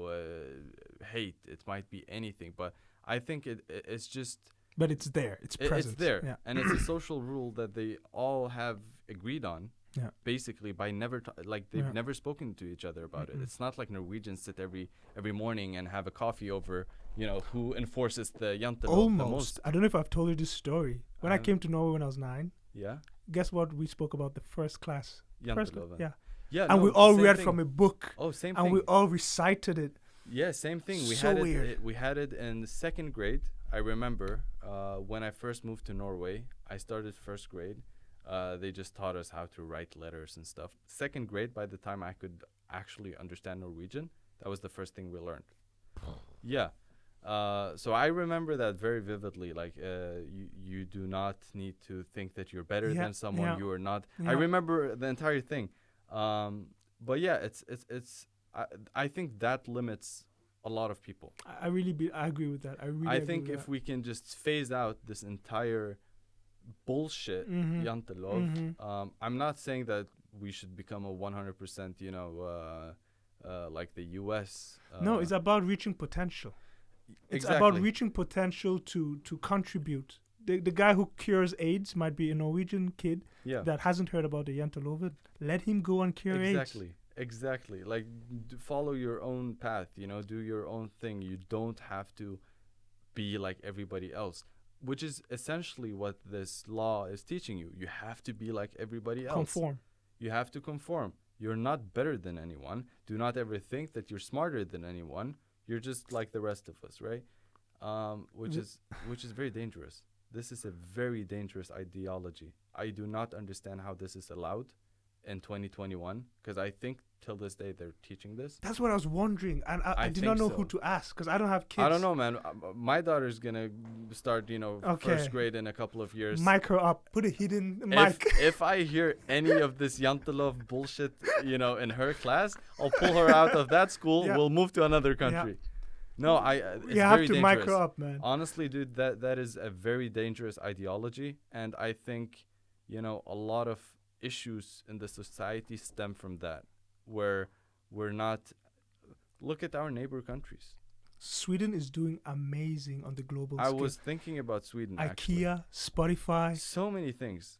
hate. It might be anything. But I think it's just. But it's there. It's present. It's there, Yeah. and it's a social rule that they all have agreed on. Yeah. Basically, by never they've Yeah. never spoken to each other about it. Mm-mm. It's not like Norwegians sit every morning and have a coffee over, you know, who enforces the jantelov the Almost. most. I don't know if I've told you this story. When I Um, came to Norway when I was 9, Yeah, guess what we spoke about the first class? jantelov. Yeah. Yeah, And no, we all same read thing. from a book. Oh, same And thing. we all recited it. Yeah, same thing. We So had weird. it. We had it in the second grade. I remember when I first moved to Norway. I started first grade. They just taught us how to write letters and stuff. Second grade, by the time I could actually understand Norwegian, that was the first thing we learned. Yeah. So I remember that very vividly. Like, you do not need to think that you're better Yeah, than someone. yeah. You are not. Yeah. I remember the entire thing. But yeah, I think that limits a lot of people. I agree with that. I think if we can just phase out this entire bullshit, Mhm. jantelov, Mhm. I'm not saying that we should become a 100%, you know, like the US. No, it's about reaching potential. It's exactly. about reaching potential to contribute. The guy who cures AIDS might be a Norwegian kid Yeah, that hasn't heard about the janteloven. Let him go and cure AIDS. exactly. Like, follow your own path, you know, do your own thing. You don't have to be like everybody else, which is essentially what this law is teaching you. You have to be like everybody else. Conform. You have to conform. You're not better than anyone. Do not ever think that you're smarter than anyone. You're just like the rest of us, right? Which is very dangerous. This is a very dangerous ideology. I do not understand how this is allowed in 2021, because I think till this day they're teaching this. That's what I was wondering, and I did think not know so. who to ask because I don't have kids. I don't know, man. My daughter's gonna start, you know, Okay. first grade in a couple of years. Mic her up. Put a hidden mic. If I hear any of this jantelov bullshit, you know, in her class, I'll pull her out of that school. Yeah. We'll move to another country. No, it's You have very to dangerous. mic her up, man. Honestly, dude, that is a very dangerous ideology, and I think, you know, a lot of issues in the society stem from that, where we're not. Look at our neighbor countries. Sweden is doing amazing on the global I scale. was thinking about Sweden. Actually. IKEA, Spotify. So many things.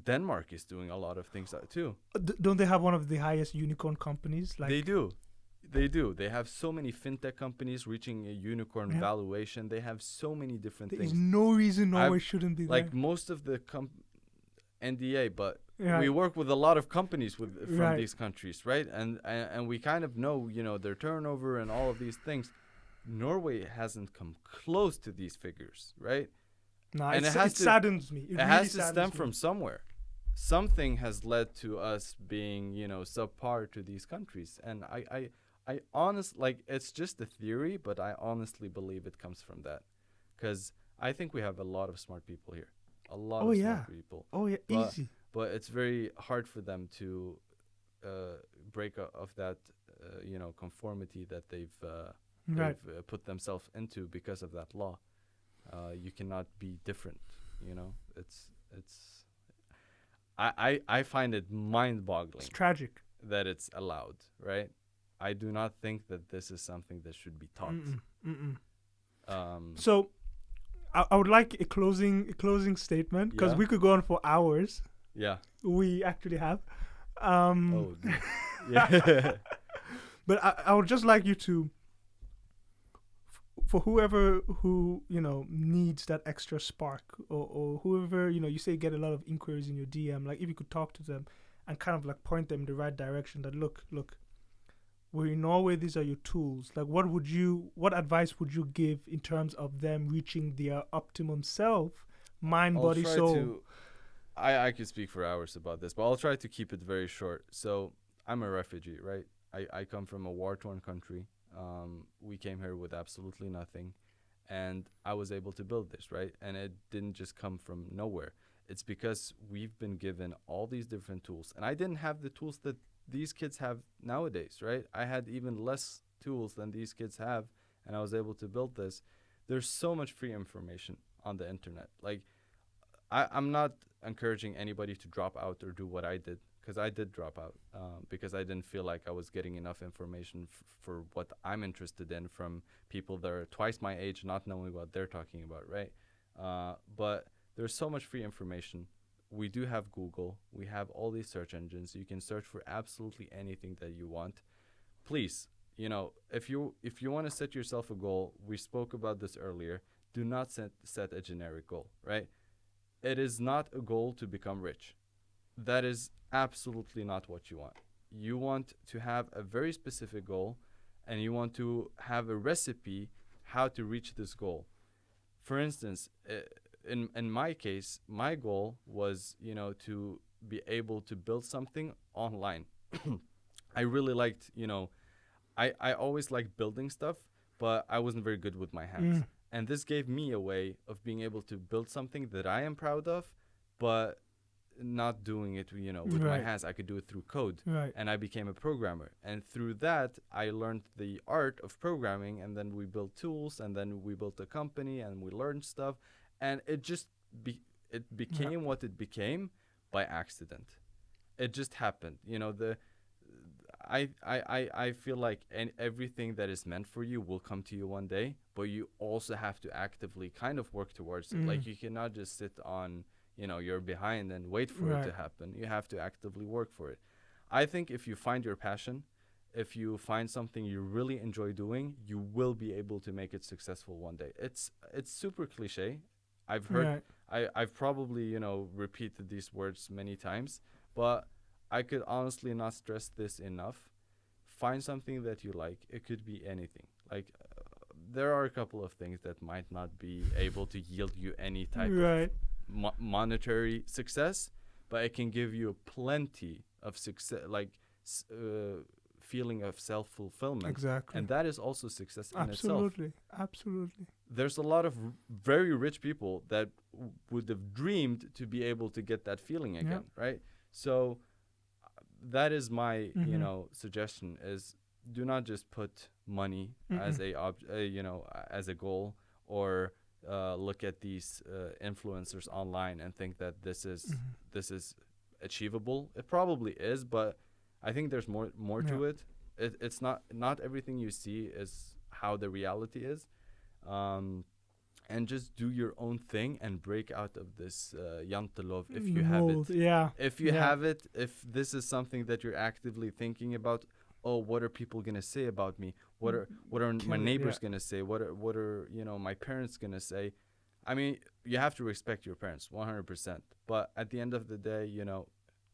Denmark is doing a lot of things too. Don't they have one of the highest unicorn companies? Like They do. They have so many fintech companies reaching a unicorn Yeah. valuation. They have so many different there is things. no reason Norway I've- shouldn't be Like there. most of the NDA, but Yeah. we work with a lot of companies from Right. these countries, right? And we kind of know, you know, their turnover and all of these things. Norway hasn't come close to these figures, right? No, and it it has to- saddens me. It It really has to saddens stem me. from somewhere. Something has led to us being, you know, subpar to these countries. And I honestly, like, it's just a theory, but I honestly believe it comes from that. Because I think we have a lot of smart people here. A lot Oh, of yeah. smart people. Oh yeah, But- easy. But it's very hard for them to break of that, you know, conformity that they've Right. put themselves into because of that law. You cannot be different, you know. It's I find it It's mind-boggling tragic. that it's allowed, right? I do not think that this is something that should be taught. Mm-mm, mm-mm. Um, So I would like a closing statement, because Yeah. we could go on for hours. yeah. We actually have. Oh, dude. Yeah. But I would just like you to, for whoever who needs that extra spark, or whoever you say get a lot of inquiries in your DM, like if you could talk to them and kind of like point them in the right direction, that look, we're in Norway, these are your tools. Like what advice would you give in terms of them reaching their optimum self, mind, I'll body, try soul? to. I could speak for hours about this, but I'll try to keep it very short. So I'm a refugee, right? I come from a war-torn country. We came here with absolutely nothing, and I was able to build this, right? And it didn't just come from nowhere. It's because we've been given all these different tools, and I didn't have the tools that these kids have nowadays, right? I had even less tools than these kids have, and I was able to build this. There's so much free information on the internet. Like, I'm not encouraging anybody to drop out or do what I did, because I did drop out because I didn't feel like I was getting enough information for what I'm interested in from people that are twice my age, not knowing what they're talking about, right? But there's so much free information. We do have Google. We have all these search engines. You can search for absolutely anything that you want. Please, if you want to set yourself a goal, we spoke about this earlier. Do not set a generic goal, right? It is not a goal to become rich. That is absolutely not what you want. You want to have a very specific goal, and you want to have a recipe how to reach this goal. For instance, in my case, my goal was, to be able to build something online. I really liked, I always liked building stuff, but I wasn't very good with my hands. And this gave me a way of being able to build something that I am proud of, but not doing it, with my Right. hands. I could do it through code. Right. And I became a programmer. And through that, I learned the art of programming. And then we built tools, and then we built a company, and we learned stuff. And it just became what it became by accident. It just happened. I feel like everything that is meant for you will come to you one day, but you also have to actively kind of work towards it. Like, you cannot just sit on, you're behind and wait for it to Right. happen. You have to actively work for it. I think if you find your passion, if you find something you really enjoy doing, you will be able to make it successful one day. It's super cliche. I've heard, I've probably, repeated these words many times, but I could honestly not stress this enough. Find something that you like. It could be anything. Like, there are a couple of things that might not be able to yield you any type Right. of monetary success, but it can give you plenty of success, like feeling of self-fulfillment. Exactly. And that is also success in itself. Absolutely. There's a lot of very rich people that would have dreamed to be able to get that feeling again, right? So that is my, suggestion is, do not just put money as as a goal, or look at these influencers online and think that this is achievable. It probably is, but I think there's more to it. It's not everything you see is how the reality is. And just do your own thing and break out of this jantelov if you have it. Yeah. If you have it, if this is something that you're actively thinking about, oh, what are people gonna say about me? What are my neighbors gonna say? What are my parents gonna say? I mean, you have to respect your parents 100%. But at the end of the day,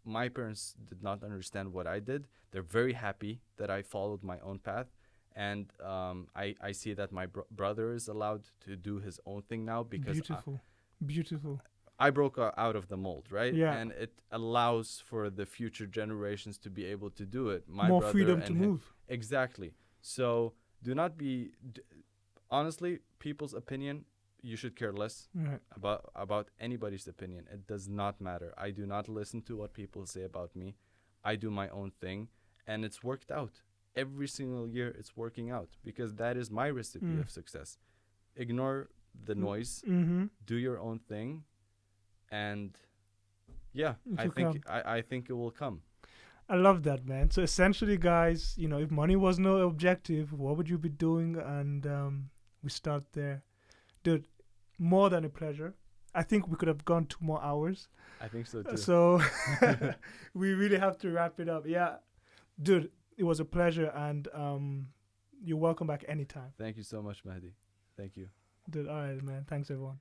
my parents did not understand what I did. They're very happy that I followed my own path. And I see that my brother is allowed to do his own thing now, because Beautiful. I broke out of the mold, right? Yeah. And it allows for the future generations to be able to do it. More freedom to move. Exactly. So do not be, honestly, people's opinion, you should care less about anybody's opinion. It does not matter. I do not listen to what people say about me. I do my own thing, and it's worked out. Every single year it's working out, because that is my recipe of success. Ignore the noise, do your own thing, and Yeah, It I will think come. I think it will come. I love that, man. So essentially, guys, you know, if money was no objective, what would you be doing? And we start there, dude. More than a pleasure. I think we could have gone 2 more hours. I think so too. So we really have to wrap it up. Yeah, dude, it was a pleasure, and you're welcome back anytime. Thank you so much, Mahdi. Thank you. Dude, all right, man. Thanks, everyone.